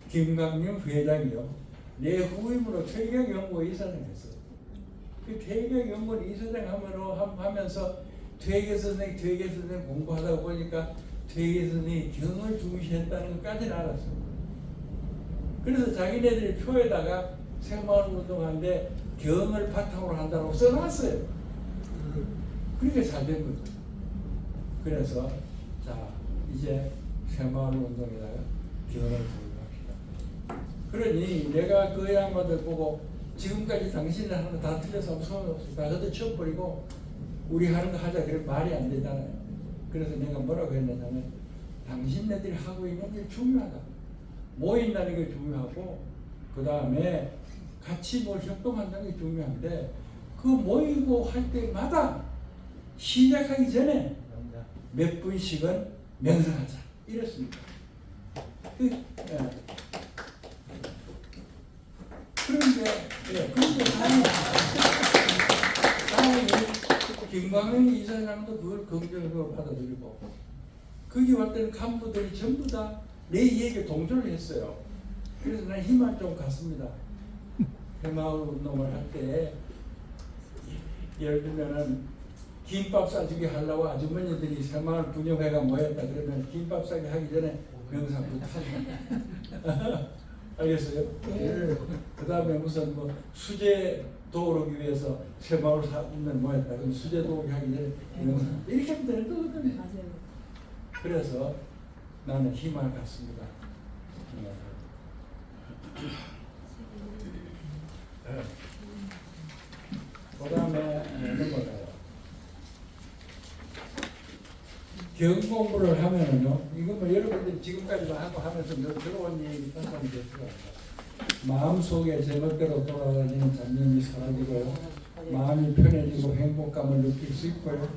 김강림 회장이요, 내 후임으로 퇴계연구원 이사장 했어요. 그 퇴계연구원 이사장 하면서 퇴계 선생 공부하다 보니까 퇴계 선생이 경을 중시했다는 것까지는 알았어요. 그래서 자기네들이 표에다가 새마을 운동하는데 경을 바탕으로 한다고 써놨어요. 그렇게 잘 된 거죠. 그래서 자 이제 새마을 운동에다가 경을 도입합시다. 그러니 내가 그 양반들 보고 지금까지 당신이 하는 거 다 틀려서 소용없어. 다 걷어쳐버리고 우리 하는 거 하자. 그래 말이 안 되잖아요. 그래서 내가 뭐라고 했냐면 당신네들이 하고 있는 게 중요하다. 모인다는 게 중요하고 그 다음에 같이 뭘 협동한다는 게 중요한데 그 모이고 할 때마다 시작하기 전에 몇 분씩은 명상하자 이랬습니다. 그런데 다행히 김광현 이사장도 그걸 긍정적으로 받아들이고 거기 왔던 간부들이 전부 다 내 얘기에 동조를 했어요. 그래서 난 희망 좀 갔습니다. 새마을 운동을 할 때 예를 들면은 김밥 싸주기 하려고 아주머니들이 새마을 분영회가 모였다 그러면 김밥 싸기 하기 전에 명상부터 하죠. 알겠어요? 네. 그 다음에 무슨 수제 도우기 위해서 새마을 운동 모였다 그러면 수제 도우기 하기 전에 명상 이렇게 하면 되는 거거든요. 그래서 나는 희망을 갖습니다. 그 다음에 넘어가요. 경 공부를 하면은요, 이거 뭐 여러분들이 지금까지도 하고 하면서 들어온 얘기 따뜻한 게 들어갑니다. 마음속에 제멋대로 돌아다니는 잡념이 사라지고요, 마음이 편해지고 행복감을 느낄 수 있고요,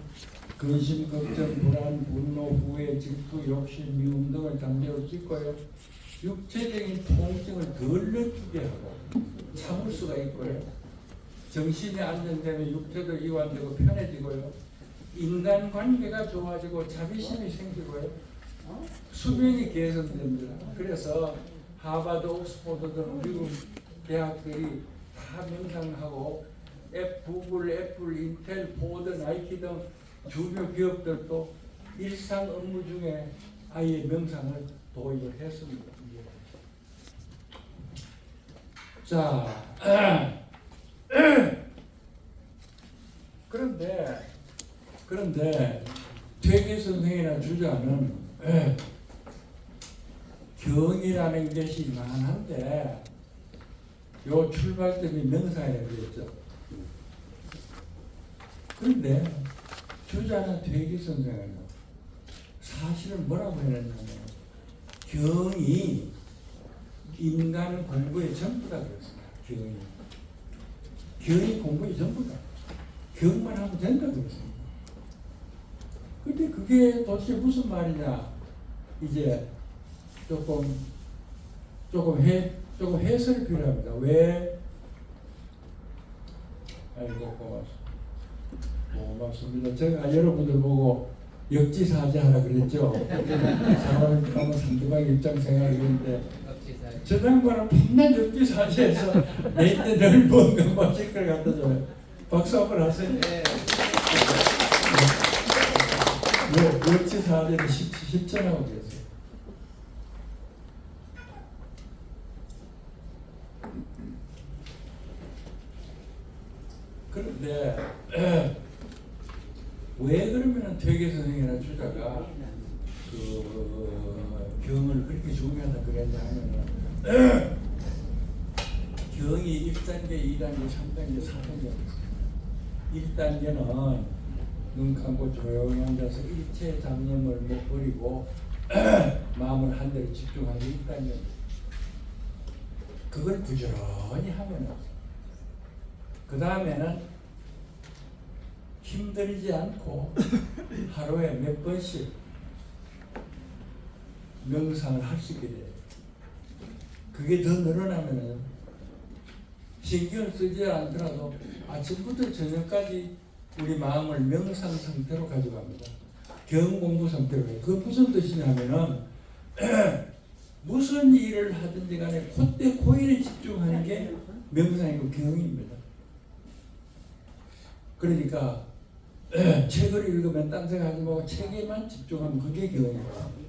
근심, 걱정, 불안, 분노, 후회, 질투, 욕심, 미움 등을 잠재울 수 있고요, 육체적인 통증을 덜 느끼게 하고 참을 수가 있고요, 정신이 안정되면 육체도 이완되고 편해지고요, 인간관계가 좋아지고 자비심이 생기고요, 수면이 개선됩니다. 그래서 하버드, 옥스퍼드 등 미국 대학들이 다 명상하고 구글, 애플, 인텔, 포드, 나이키 등 주요 기업들도 일상 업무 중에 아예 명상을 도입을 했습니다. 자, 그런데 퇴계 선생이나 주자는 경이라는 것이 많은데 요 출발점이 명상이라고 그랬죠. 그런데 주자나 퇴계 선생은 사실은 뭐라고 해놨냐면 경이 인간 공부의 전부다 그랬습니다. 경이 공부의 전부다. 경만 하면 된다 그랬습니다. 근데 그게 도대체 무슨 말이냐? 이제 조금 해설이 필요합니다. 왜? 아이고 고맙습니다. 제가 여러분들 보고 역지사지하라 그랬죠. 사람을 너무 상대방 입장 생각을 했는데 저 양반은 맨날 역지사지해서 내때 늘 뭔가 멋질 걸 갖다 줘요. 박수 한번 하세요. 역지사지를 실천하고 계세요. 그런데 왜 그러면 퇴계 선생이나 주자가 그 경을 그렇게 중요하다 그랬냐 하면은 경이 1단계, 2단계, 3단계, 4단계 1단계는 눈 감고 조용히 앉아서 일체 잡념을 못 버리고 마음을 한 대로 집중하는 게 1단계. 그걸 부지런히 하면은 그 다음에는 힘들이지 않고 하루에 몇 번씩 명상을 할 수 있게 돼요. 그게 더 늘어나면은 신경을 쓰지 않더라도 아침부터 저녁까지 우리 마음을 명상 상태로 가져갑니다. 경공부 상태로 가요. 그게 무슨 뜻이냐면은 무슨 일을 하든지 간에 콧대 코일에 집중하는 게 명상이고 경입니다. 그러니까 책을 읽으면 딴 생각하지 말고 책에만 집중하면 그게 경이에요.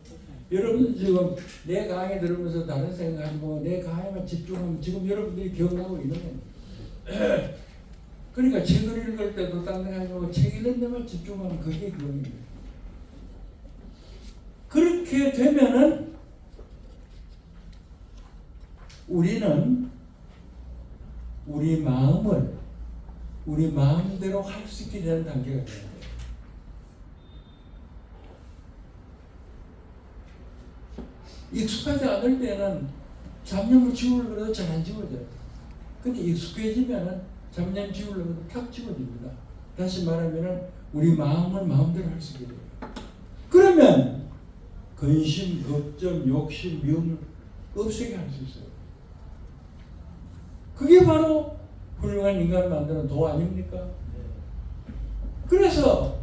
여러분 지금 내 강의 들으면서 다른 생각하지 말고 내 강의만 집중하면 지금 여러분들이 경하고 있는 겁니다. 그러니까 책을 읽을 때도 딴 생각하지 말고 책 읽는 데만 집중하면 그게 경입니다. 그렇게 되면은 우리는 우리 마음을 우리 마음대로 할 수 있게 되는 단계가 돼요. 익숙하지 않을 때는 잡념을 지우려고 해도 잘 안 지워져요. 근데 익숙해지면은 잡념 지우려고 해도 탁 지워집니다. 다시 말하면은 우리 마음을 마음대로 할 수 있게 돼요. 그러면 근심, 걱정, 욕심, 미움을 없애게 할 수 있어요. 그게 바로 훌륭한 인간을 만드는 도 아닙니까? 그래서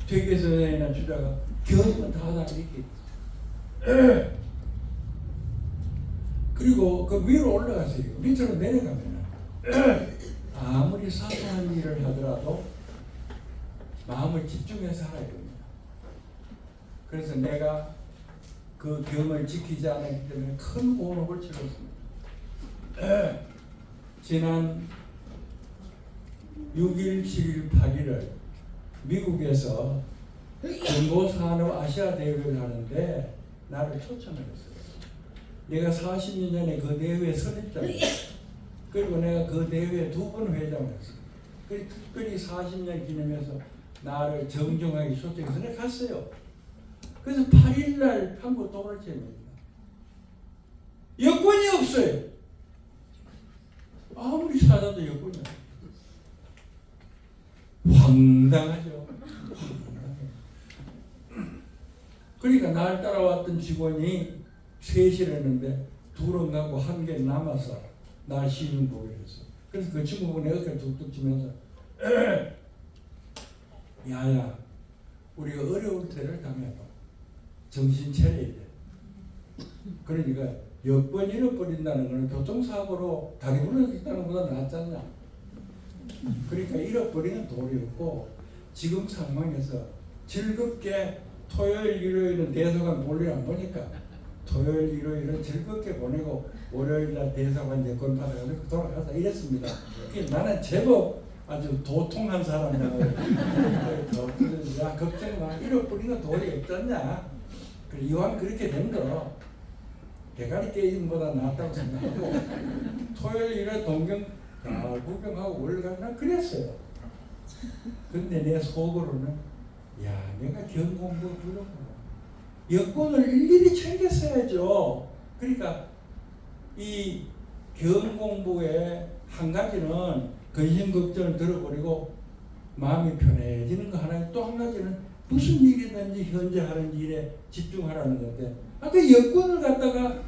퇴계선생이나 주자가 경험은 다 이렇게 그리고 그 위로 올라가세요. 밑으로 내려가면 아무리 사소한 일을 하더라도 마음을 집중해서 살아야 됩니다. 그래서 내가 그 경을 지키지 않았기 때문에 큰 곤혹을 치렀습니다. 지난 6일, 7일, 8일을 미국에서 정보산업 아시아 대회를 하는데 나를 초청을 했어요. 내가 40년 전에 그 대회에 선입장이었어요. 그리고 내가 그 대회에 2번 회장을 했어요. 그리고 특별히 40년 기념해서 나를 정정하게 초청해서 내가 갔어요. 그래서 8일날 한국 돈을 제입니다. 여권이 없어요. 아무리 찾아도 여권이 없어요. 황당하죠. 그러니까 날 따라왔던 직원이 3시를 했는데 2은 가고 1개 남아서 날 시중 보기로 했어. 그래서 그 친구가 내 어깨를 툭툭 치면서 야야 우리가 어려울 때를 당해봐. 정신 차려야 돼. 그러니까 여권 잃어버린다는 것은 교통사고로 다리 부러졌다는 것보다 낫잖아. 그러니까 잃어버리는 돌이 없고 지금 상황에서 즐겁게 토요일 일요일은 대사관 볼일 안 보니까 토요일 일요일은 즐겁게 보내고 월요일날 대사관 여권 받아가지고 돌아가서 이랬습니다. 나는 제법 아주 도통한 사람이라고 야 걱정 마 잃어버리는 돌이 없잖냐. 그래 이왕 그렇게 된 거 대가리 깨짐보다 낫다고 생각하고 토요일 일요일 동경 구경하고 월요일 가나 그랬어요. 근데 내 속으로는 야 내가 경공부 부르구나. 여건을 일일이 챙겼어야죠. 그러니까 이 경 공부의 한 가지는 근심 걱정을 들어버리고 마음이 편해지는 거 하나, 또 한 가지는 무슨 일이든지 현재 하는 일에 집중하라는 건데, 아까 여건을 갖다가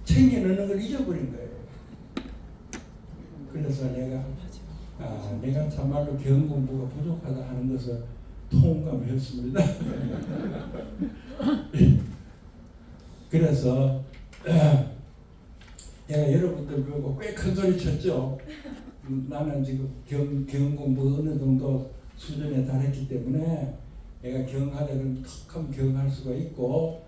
챙겨 넣는 걸 잊어버린 거예요. 그래서 내가 참말로 경 공부가 부족하다 하는 것을 통감했습니다. 그래서 내가 여러분들 보고 꽤 큰 소리 쳤죠. 나는 지금 경 공부 어느 정도 수준에 달했기 때문에 내가 경하려면 턱하면 경할 수가 있고,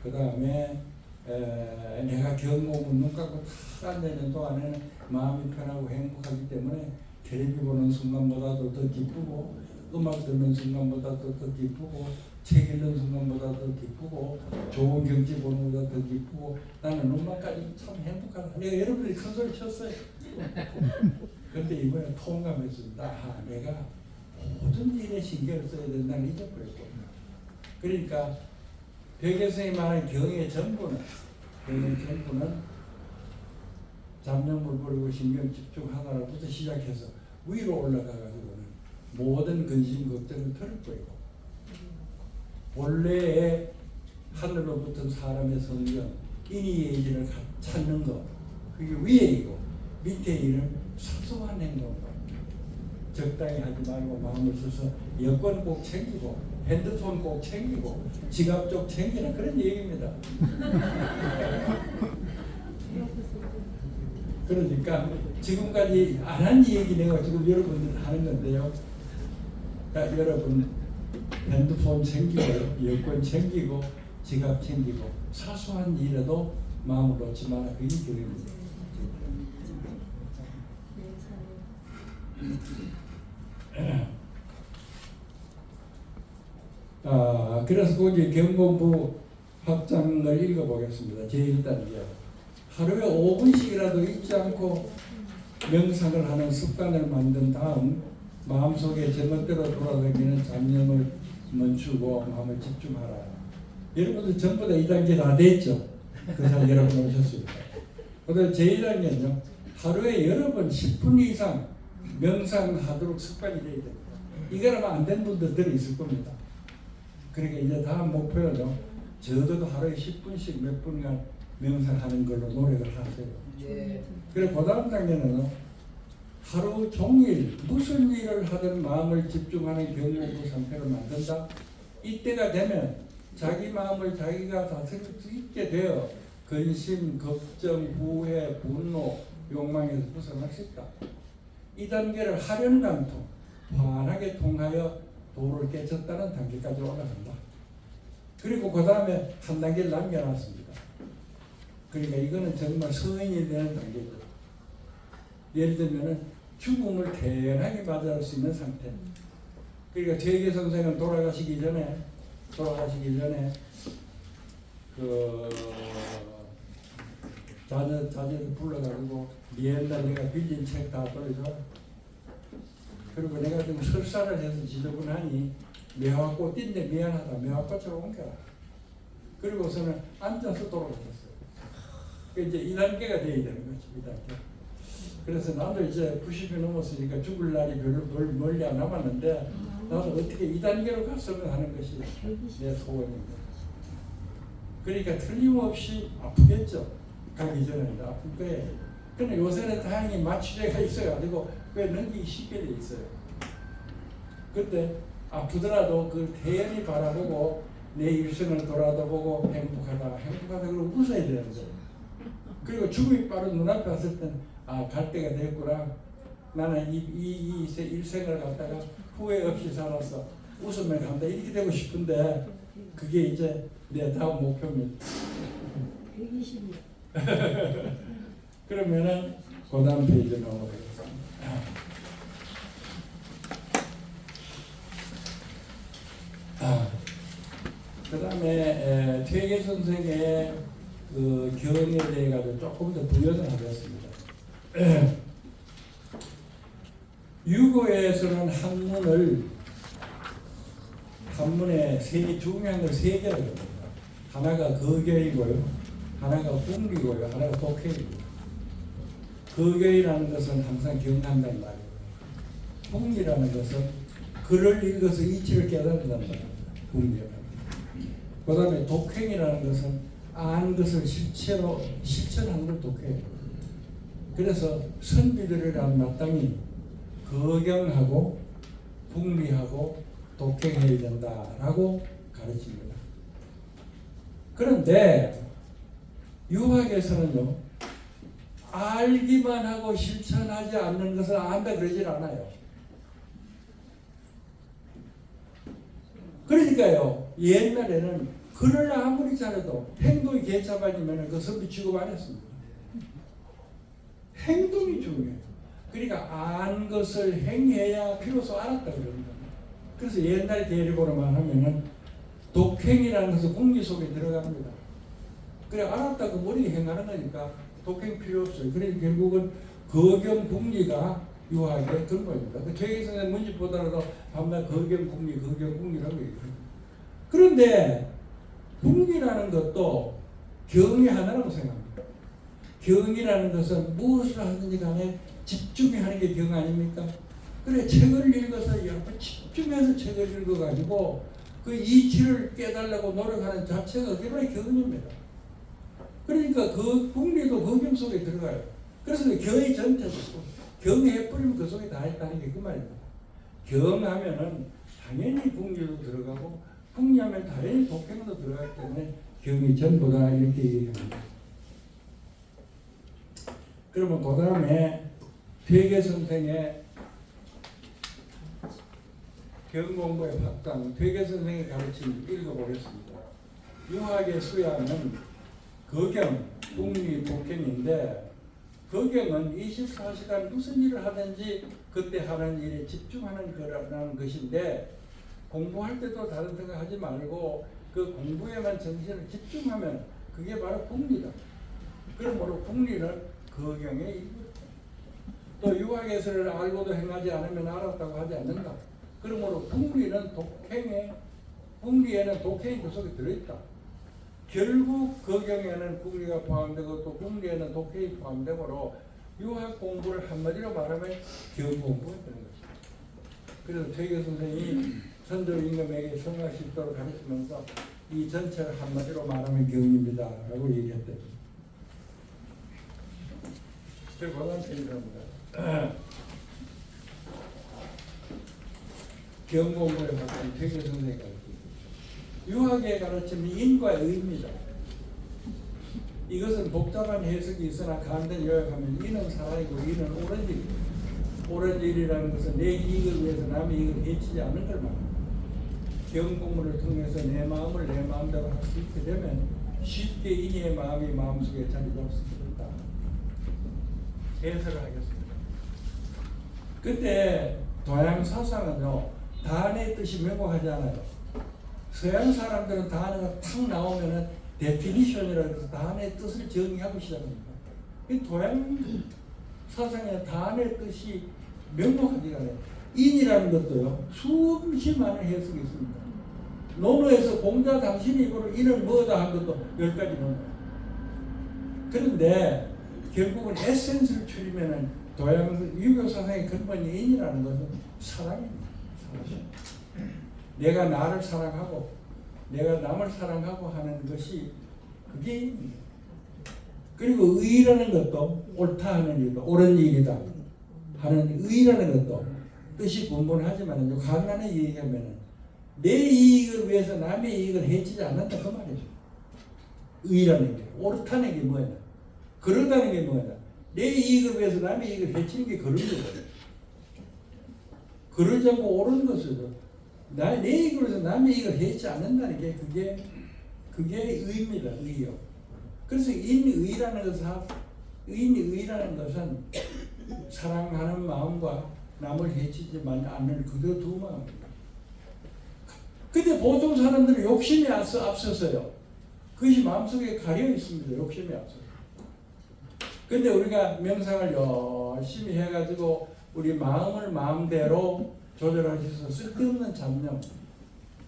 그 다음에 내가 경 공부 눈 감고 탁 앉아있는 동안에는 마음이 편하고 행복하기 때문에 텔레비 보는 순간보다도 더 기쁘고, 음악 듣는 순간보다도 더 기쁘고, 책 읽는 순간보다 더 기쁘고, 좋은 경치 보는 것보다 더 기쁘고, 나는 음악까지 참 행복하다. 내가 여러분들이 큰 소리 쳤어요. 그런데 이번에 통감했습니다. 내가 모든 일에 신경을 써야 된다는 잊어버렸고, 그러니까 백여성이 말하는 경의 전부는 잡념을 버리고 신경 집중하다라부터 시작해서 위로 올라가가지고는 모든 근심 걱정을 털어버리고, 본래의 하늘로부터 사람의 성경, 인의 예지를 찾는 것, 그게 위에 있고, 밑에 있는 사소한 행동과 적당히 하지 말고 마음을 써서 여권 꼭 챙기고, 핸드폰 꼭 챙기고, 지갑 쪽 챙기는 그런 얘기입니다. 그러니까 지금까지 안 한 얘기 내가 지금 여러분들 하는 건데요. 여러분 핸드폰 챙기고, 여권 챙기고, 지갑 챙기고, 사소한 일에도 마음을 놓지 마라. 그게 교육입니다. 그래서 거기 경공부 확장을 읽어보겠습니다. 제1단계요. 하루에 5분씩이라도 잊지 않고 명상을 하는 습관을 만든 다음 마음속에 제멋대로 돌아다니는 잡념을 멈추고 마음을 집중하라. 여러분들 전부 다 2단계 다 됐죠? 그 사람 여러분 오셨습니다. 그다음 제2단계는요. 하루에 여러 번 10분 이상 명상하도록 습관이 되어야 됩니다. 이거라면 안 된 분들 있을 겁니다. 그러니까 이제 다음 목표는요. 적어도 하루에 10분씩 몇 분간 명상하는 걸로 노력을 하세요. 그리고 그 다음 단계는 하루 종일 무슨 일을 하든 마음을 집중하는 경공부 상태로 만든다. 이때가 되면 자기 마음을 자기가 다스릴 수 있게 되어 근심, 걱정, 후회, 분노, 욕망에서 벗어날 수 있다. 이 단계를 하련강통, 환하게 통하여 도를 깨쳤다는 단계까지 올라간다. 그리고 그 다음에 한 단계를 남겨놨습니다. 그러니까 이거는 정말 성인이 되는 단계죠. 예를 들면 죽음을 태연하게 맞이할 수 있는 상태. 그러니까 퇴계 선생은 돌아가시기 전에 그 자제를 불러가지고 옛날 내가 빌린 책 다 돌려줘. 그리고 내가 좀 설사를 해서 지저분하니 매화꽃인데 미안하다. 매화꽃으로 옮겨라. 그리고서는 앉아서 돌아가셨어요. 이제 2단계가 돼야 되는 거죠. 2단계. 그래서 나도 이제 90이 넘었으니까 죽을 날이 별로 멀리 안 남았는데 나도 어떻게 2단계로 갔으면 하는 것이 내 소원입니다. 그러니까 틀림없이 아프겠죠. 가기 전에 아플 거예요. 근데 요새는 다행히 마취제가 있어가지고 꽤 넘기기 쉽게 돼 있어요. 그때 아프더라도 그걸 태연히 바라보고 내 일생을 돌아다보고 행복하다 그러고 웃어야 되는데, 그리고 죽음이 바로 눈앞에 왔을 땐 갈 때가 됐구나. 나는 이 일생을 갖다가 후회 없이 살았어. 웃으면 간다. 이렇게 되고 싶은데 그게 이제 내 다음 목표입니다.
120이요.
그러면은 그 다음 페이지 넘어가겠습니다. 그 다음에 퇴계 선생의 그 경에 대해 가지고 조금 더 부연을 하겠습니다. 유고에서는 한문에 중요한 걸 세 개라고 합니다. 하나가 거교이고요, 하나가 궁리고요, 하나가 독해이고요. 거교이라는 것은 항상 기억한다는 말이에요. 궁리라는 것은 글을 읽어서 이치를 깨닫는다는 말입니다. 궁리라는 것. 그 다음에 독행이라는 것은 아는 것을 실천하는 걸 독해요. 그래서 선비들이란 마땅히 거경하고 궁리하고 독행해야 된다라고 가르칩니다. 그런데 유학에서는요, 알기만 하고 실천하지 않는 것을 안다 그러질 않아요. 그러니까요, 옛날에는 글을 아무리 잘해도 행동이 개차반이면 그 선비 취급 안 했습니다. 행동이 중요해요. 그러니까 안 것을 행해야 비로소 알았다 그럽니다. 그래서 옛날 대리보로만 하면은 독행이라는 것은 공기 속에 들어갑니다. 그래 알았다고 머리에 행하는 거니까 독행 필요 없어요. 그래서 결국은 거경궁리가 유학의 근거입니다. 퇴계선생 문집보다도 밤낮 거경궁리라고 얘기합니다. 그런데 궁리라는 것도 경의 하나라고 생각합니다. 경이라는 것은 무엇을 하든지 간에 집중해 하는 게 경 아닙니까? 그래 책을 읽어서 여러 집중해서 책을 읽어가지고 그 이치를 깨달라고 노력하는 자체가 그게 경입니다. 그러니까 그 궁리도 거경 속에 들어가요. 그래서 그 경의 전체도 경해버리면 그 속에 다 있다는 게 그 말입니다. 경하면은 당연히 궁리도 들어가고 궁리하면 당연히 독행도 들어가기 때문에 경이 전부다 이렇게 얘기합니다. 그러면 그 다음에 퇴계 선생의 경공부의 확장, 퇴계 선생의 가르침 읽어보겠습니다. 유학의 수양은 거경, 궁리, 독행인데 거경은 24시간 무슨 일을 하든지 그때 하는 일에 집중하는 거라는 것인데 공부할 때도 다른 생각 하지 말고 그 공부에만 정신을 집중하면 그게 바로 궁리다. 그러므로 궁리는 거경의 일부다. 또 유학에서를 알고도 행하지 않으면 알았다고 하지 않는다. 그러므로 궁리에는 독행이 그 속에 들어있다. 결국 거경에는 궁리가 포함되고 또 궁리에는 독행이 포함되므로 유학 공부를 한마디로 말하면 경 공부가 되는 것입니다. 그래서 퇴계 선생이 선조 임금에게 성할 수 있도록 가르치면서 이 전체를 한마디로 말하면 경입니다 라고 얘기했대요. 그리고 그다음 얘기합니다. 경공부에 봤던 퇴계 선생이 가르칩니다. 유학의 가르침은 인과 의입니다. 이것은 복잡한 해석이 있으나 간단히 요약하면 이는 사랑이고 이는 옳은 일입니다. 옳은 일이라는 것은 내 이익을 위해서 남의 이익을 해치지 않는 걸 말합니다. 경공부를 통해서 내 마음을 내 마음대로 할 수 있게 되면 쉽게 인의 마음이 마음속에 자리 잡을 수 있다. 해석을 하겠습니다. 근데 동양 사상은요, 단의 뜻이 명확하지 않아요. 서양 사람들은 단어가 탁 나오면은 데피니션이라고 해서 단의 뜻을 정의하고 시작합니다. 이 동양 사상의 단의 뜻이 명확하지가 않아요. 인이라는 것도요, 수없이 많은 해석이 있습니다. 논어에서 공자 당신이 입으로 인은 뭐다 한 것도 10가지 논어. 그런데 결국은 에센스를 추리면은 유교 사상의 근본이 인이라는 것은 사랑입니다. 내가 나를 사랑하고 내가 남을 사랑하고 하는 것이 그게 인입니다. 그리고 의라는 것도 옳다 하는 일이다, 옳은 일이다 하는 의라는 것도 뜻이 분분하지만 간단히 얘기하면 내 이익을 위해서 남의 이익을 해치지 않는다 그 말이죠. 의라는 게 옳다는 게 뭐냐, 그러다는 게 뭐냐, 내 이익을 위해서 남의 이익을 해치는 게 그런 거거든요. 그러지 않고 옳은 것이죠. 내 이익을 위해서 남의 이익을 해치지 않는다는 게 그게 의입니다. 의요. 그래서 인의라는 것은 사랑하는 마음과 남을 해치지 않는 그 두 마음입니다. 근데 보통 사람들은 욕심이 앞서서요. 그것이 마음속에 가려 있습니다. 욕심이 앞서서. 근데 우리가 명상을 열심히 해가지고 우리 마음을 마음대로 조절할 수 있어서 쓸데없는 잡념,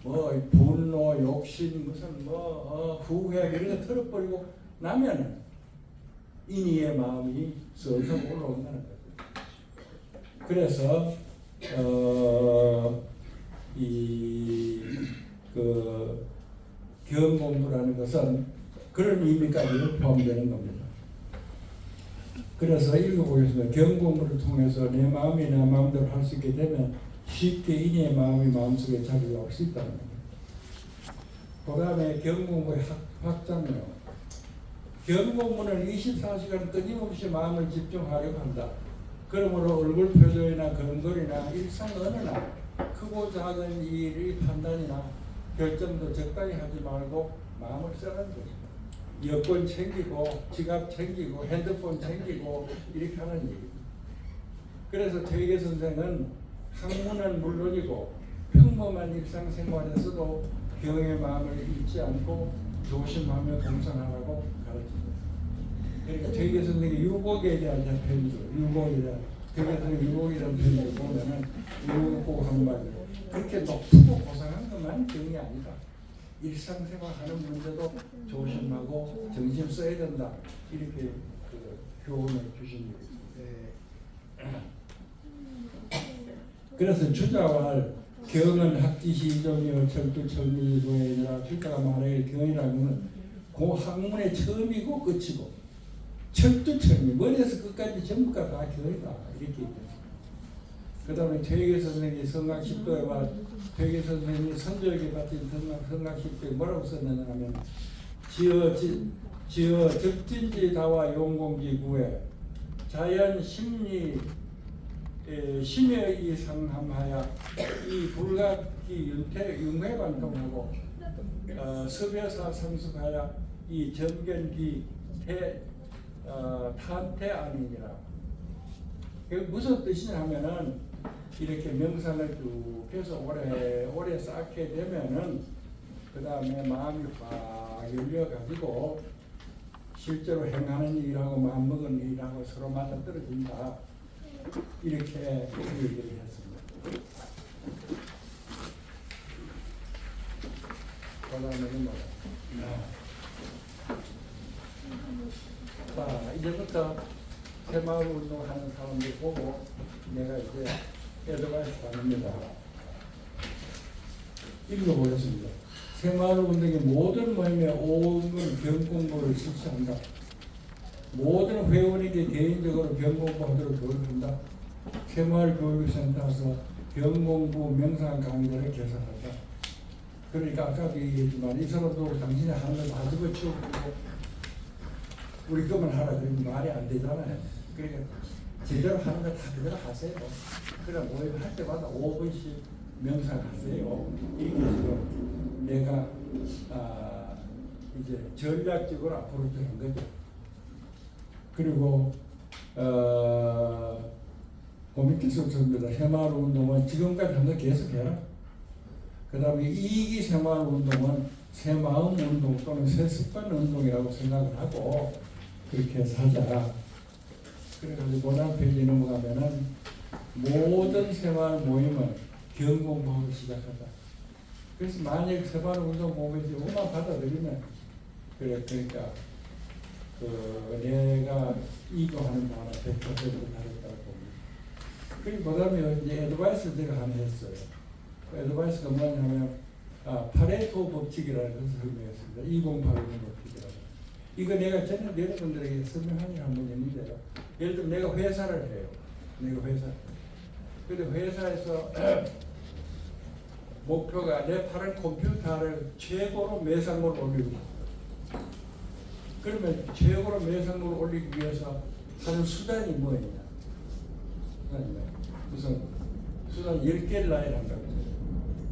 뭐 분노, 욕심, 무슨 후회 이런 거 털어버리고 나면은 인의의 마음이 슬슬 올라온다는 거죠. 그래서 그 경공부라는 것은 그런 의미까지 포함되는 겁니다. 그래서 읽어보겠습니다. 경공부를 통해서 내 마음이 내 마음대로 할 수 있게 되면 쉽게 인의 마음이 마음속에 자리 잡을 수 있다는 겁니다. 그 다음에 경공부의 확장이요. 경공부는 24시간 끊임없이 마음을 집중하려고 한다. 그러므로 얼굴 표정이나 걸음걸이나 일상 언어나 크고 작은 일의 판단이나 결정도 적당히 하지 말고 마음을 쓰라는 것입니다. 여권 챙기고 지갑 챙기고 핸드폰 챙기고 이렇게 하는 얘기입니다. 그래서 퇴계 선생은 학문은 물론이고 평범한 일상생활에서도 경의 마음을 잃지 않고 조심하며 동참하라고 가르칩니다. 그러니까 퇴계 선생의 유곡에 대한 편이죠. 유곡에 대한 퇴계 선생 유곡이라는 편을 보면은 유곡 한마디 그렇게 높고 고상한 것만 경이 아니다. 일상생활하는 문제도 조심하고 정신 써야 된다. 이렇게 그 교훈을 주신 거예요. 그래서 주자왈 경은 학지시종이요 철두철미고이라 주자가 말하길 경이라는 그 학문의 처음이고 끝이고 철두철미 머리에서 끝까지 전부가 다 경이다. 이렇게 얘기합니다. 그 다음에 퇴계 선생이 성악 10도에와 퇴계 선생이 선조에게 바친 성악 10도에 뭐라고 썼느냐 하면 지어 적진지 다와 용공지 구해 자연 심리 심의 상함하여 이 불각기 융회 반동하고 섭여사 상숙하여 이 정견기 탄태 아니니라. 무슨 뜻이냐 하면은 이렇게 명상을 쭉 해서 오래 쌓게 되면은 그 다음에 마음이 확 열려 가지고 실제로 행하는 일하고 마음먹은 일하고 서로 맞아 떨어진다. 이렇게 얘기를 했습니다. 그 다음에는 뭐야? 자, 이제부터 새마을 운동하는 사람들 보고 내가 이제 애드바이스 합니다. 읽어보겠습니다. 새마을 운동의 모든 모임에 온 경공부를 실시한다. 모든 회원에게 개인적으로 경공부하도록 교육한다. 새마을 교육센터에서 경공부 명상 강의를 개설한다. 그러니까 아까도 얘기했지만 이 사람도 당신이 하는 걸 다 집어치우고 우리 것만 하라 그러면 말이 안 되잖아요. 그러니까 제대로 하는 거 다 그대로 하세요. 그럼 모임 할 때마다 5분씩 명상하세요. 이게 지금 내가 이제 전략적으로 앞으로 한 거죠. 그리고 고민기술 선배다. 새마을 운동은 지금까지 한 거 계속해라. 그 다음에 이기 새마을 운동은 새마음 운동 또는 새습관 운동이라고 생각을 하고 그렇게 하자. 그래가지고 고난 페이지 넘어가면은 모든 새마을 모임은 경공부하고 시작하자. 그래서 만약 새마을 운동 모임이 오만 받아들이면 그러니까 내가 이거하는 바나 100% 다르다고 봅니다. 그리고 그다음에 이제 애드바이스 제가 하나 했어요. 그 애드바이스가 뭐냐면 파레토 법칙이라는 것을 설명했습니다. 2081 법칙이라고. 이거 내가 전에 여러분들에게 설명한 일 한번 있는데요. 예를 들면 내가 회사를 해요. 내가 회사. 근데 회사에서 목표가 내 파는 컴퓨터를 최고로 매상으로 올리고 그러면 최고로 매상으로 올리기 위해서 하는 수단이 뭐였냐? 무슨 수단 10개를 나열한다고 했어요.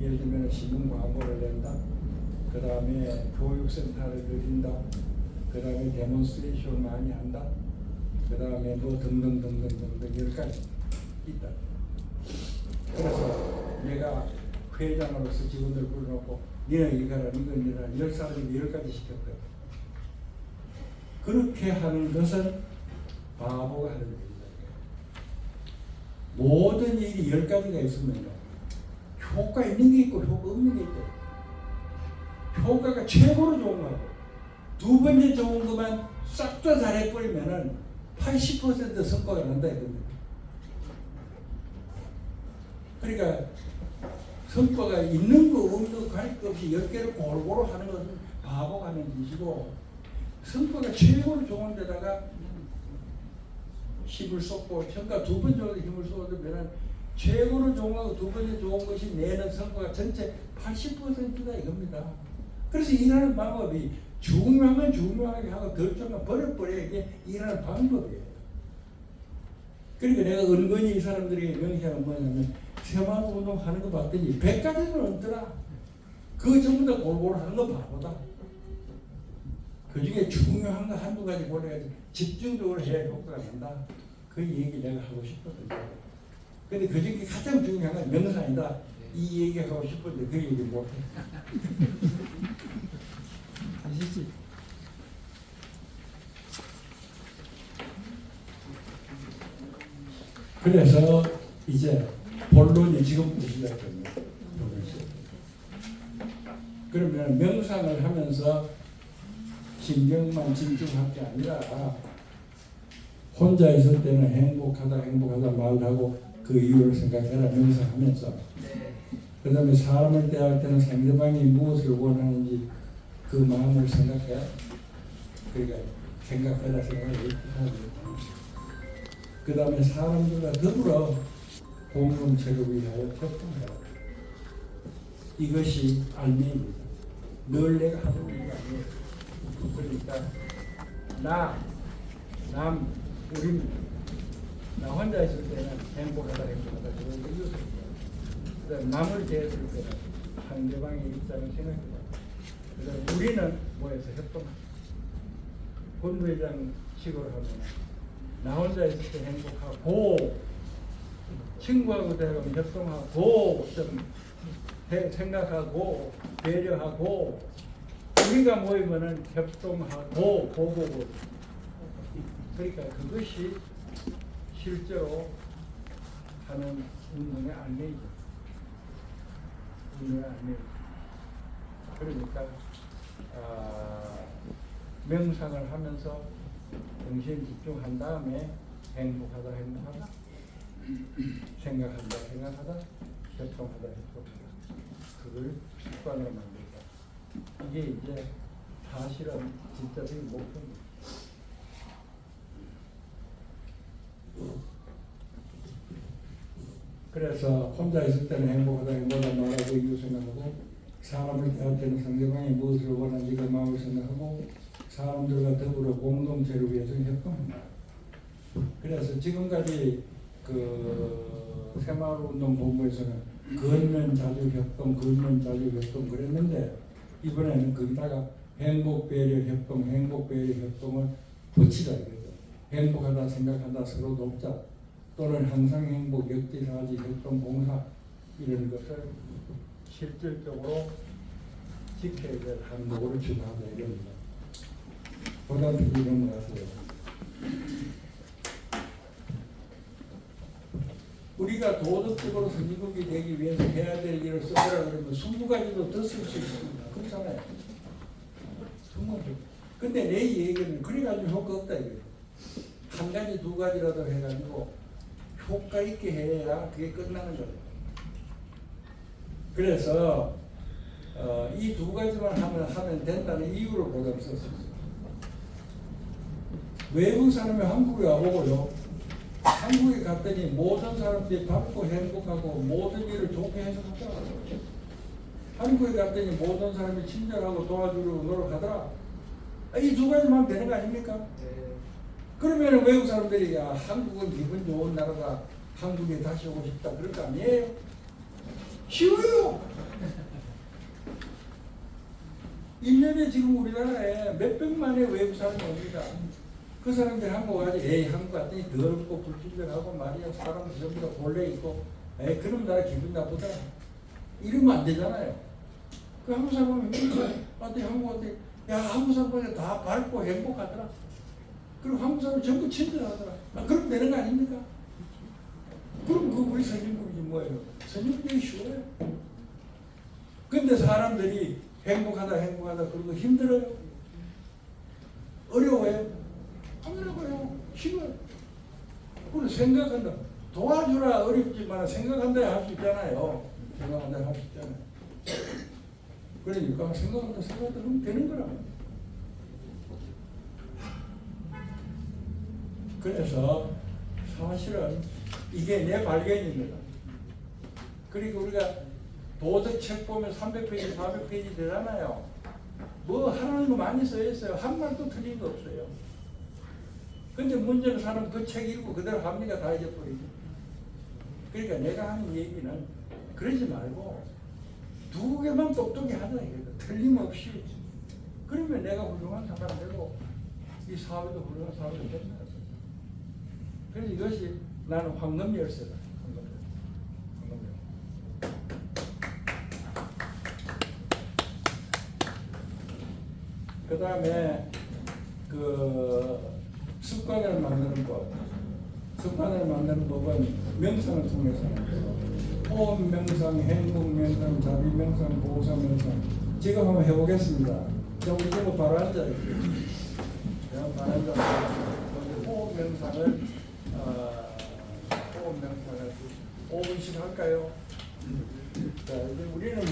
예를 들면 신문 광고를 낸다. 그 다음에 교육센터를 늘린다. 그 다음에 데몬스트레이션을 많이 한다. 그 다음에 뭐 등등등등등등 10가지 있다. 그래서 내가 회장으로서 직원들 불러놓고 니는 이거 해라, 이건 이거라 10사람이 10가지 시켰거든. 그렇게 하는 것은 바보가 하는 일이다. 모든 일이 10가지가 있으면요. 효과 있는 게 있고 효과 없는 게 있고 효과가 최고로 좋은 거고 두 번째 좋은 것만 싹 다 잘해버리면은 80% 성과가 난다 이겁니다. 그러니까 성과가 있는 거 없는 거 가릴 것 없이 10개를 골고루 하는 것은 바보가 하는 짓이고 성과가 최고로 좋은 데다가 힘을 쏟고 성과 두 번 정도 힘을 쏟으면 최고로 좋은 거고 두 번째 좋은 것이 내는 성과가 전체 80%다 이겁니다. 그래서 일하는 방법이 중요하면 중요하게 하고 덜 중요하면 버려버려야 이게 일하는 방법이에요. 그러니까 내가 은근히 이 사람들이 명시하는 뭐냐면 세만 운동하는 거 봤더니 100가지는 없더라. 그거 전부 다 골고루 하는 거 바보다. 그 중에 중요한 거 한두 가지 골라가지고 집중적으로 해야 효과가 난다. 그 얘기 내가 하고 싶거든요. 근데 그 중에 가장 중요한 건 명상이다. 이 얘기 하고 싶은데 그 얘기 못해.
아시지?
그래서 이제 본론이 지금부터 시작됩니다. 그러면 명상을 하면서 신경만 집중할 게 아니라 혼자 있을 때는 행복하다 말하고 그 이유를 생각해라 명상하면서 그 다음에 사람을 대할 때는 상대방이 무엇을 원하는지 그 마음을 생각해. 그러니까 생각해라 생각을 그 다음에 사람들과 더불어 공동체를 위하여 협동해라. 이것이 알미입니다. 늘 내가 하는 일이 아니에요. 그러니까 남, 우리입니다. 나 혼자 있을 때는 행복하다 그런 거 이웃을 그 다음에 남을 대했을 때는 상대방의 입장을 생각해봐. 그 다음에 우리는 모여서 협동하자. 본부회장식으로 하면 나 혼자 있을 때 행복하고 친구하고 대화하면 협동하고 좀 생각하고 배려하고 우리가 모이면은 협동하고 보고 그러니까 그것이 실제로 하는 운동의 안내이죠. 운동의 안내. 그러니까 명상을 하면서 정신 집중한 다음에 행복하다 생각한다 협동하다 그걸 습관으로 만들자. 이게 이제 사실은 진짜적인 목표입니다. 그래서 혼자 있을 때는 행복하다 말하고 이유 생각하고 사람을 대할 때는 상대방이 무엇을 원하는지 그 마음을 생각하고 사람들과 더불어 공동체를 위해서 협동합니다. 그래서 지금까지 그 새마을운동본부에서는 걷는 자주협동 그랬는데 이번에는 거기다가 행복배려협동을 붙이자 이거죠. 행복하다 생각한다 서로 돕자 또는 항상 행복 역지사지 협동 봉사 이런 것을 실질적으로 지켜야 될 항목으로 주장하자 이겁니다. 보다 더 넘어가세요. 우리가 도덕적으로 선진국이 되기 위해서 해야 될 일을 써보라 그러면 20가지도 더 쓸 수 있습니다. 그렇잖아요. 20가지. 근데 내 얘기는 그래가지고 효과 없다 이거예요. 한 가지 두 가지라도 해가지고 효과 있게 해야 그게 끝나는 거예요. 그래서 이 두 가지만 하면 된다는 이유를 보자면 썼습니다. 외국 사람이 한국에 와보고요. 한국에 갔더니 모든 사람들이 밝고 행복하고 모든 일을 좋게 해석하더라. 한국에 갔더니 모든 사람이 친절하고 도와주려고 노력하더라. 이 두 가지만 하면 되는 거 아닙니까? 네. 그러면 외국 사람들이 야 한국은 기분 좋은 나라다. 한국에 다시 오고 싶다. 그럴 거 아니에요? 쉬워요. 1년에 지금 우리나라에 몇백만의 외국 사람이 옵니다. 그 사람들이 한국 와서 한국 왔더니 더럽고 불친절하고 말이야 사람 전부 다 본래 있고 그럼 나라 기분 나쁘다 이러면 안 되잖아요. 그 한국 사람은 어때 한국 어때 야 한국 사람들 다 밝고 행복하더라. 그리고 한국 사람 전부 친절하더라. 그럼 되는 거 아닙니까? 그럼 그 우리 선진국이지 뭐예요? 선진국이 쉬워요. 근데 사람들이 행복하다 그러고 힘들어요? 어려워요? 안 어려워요. 쉬워요. 그걸 생각한다. 도와주라 어렵지만 생각한다 할 수 있잖아요. 생각한다 할 수 있잖아요. 그러니까 생각한다 하면 되는 거라. 그래서 사실은 이게 내 발견입니다. 그리고 우리가 도덕책 보면 300페이지, 400페이지 되잖아요. 뭐 하라는 거 많이 써있어요. 한 말도 틀린 거 없어요. 근데 문제는 사람 그 책 읽고 그대로 합니까? 다 잊어버리죠. 그러니까 내가 하는 얘기는 그러지 말고 두 개만 똑똑히 하자 이거다. 틀림없이. 그러면 내가 훌륭한 사람 되고 이 사회도 훌륭한 사회가 된다. 그래서 이것이 나는 황금 열쇠다. 그 다음에 그 습관을 만드는 법. 습관을 만드는 법은 명상을 통해서는 호흡 명상, 행동 명상, 자비 명상, 보호사 명상. 지금 한번 해보겠습니다. 자, 우리 지금 바로 앉아요. 바로 앉아서 호흡 명상을 5분씩 할까요? 자, 이제 우리는 뭐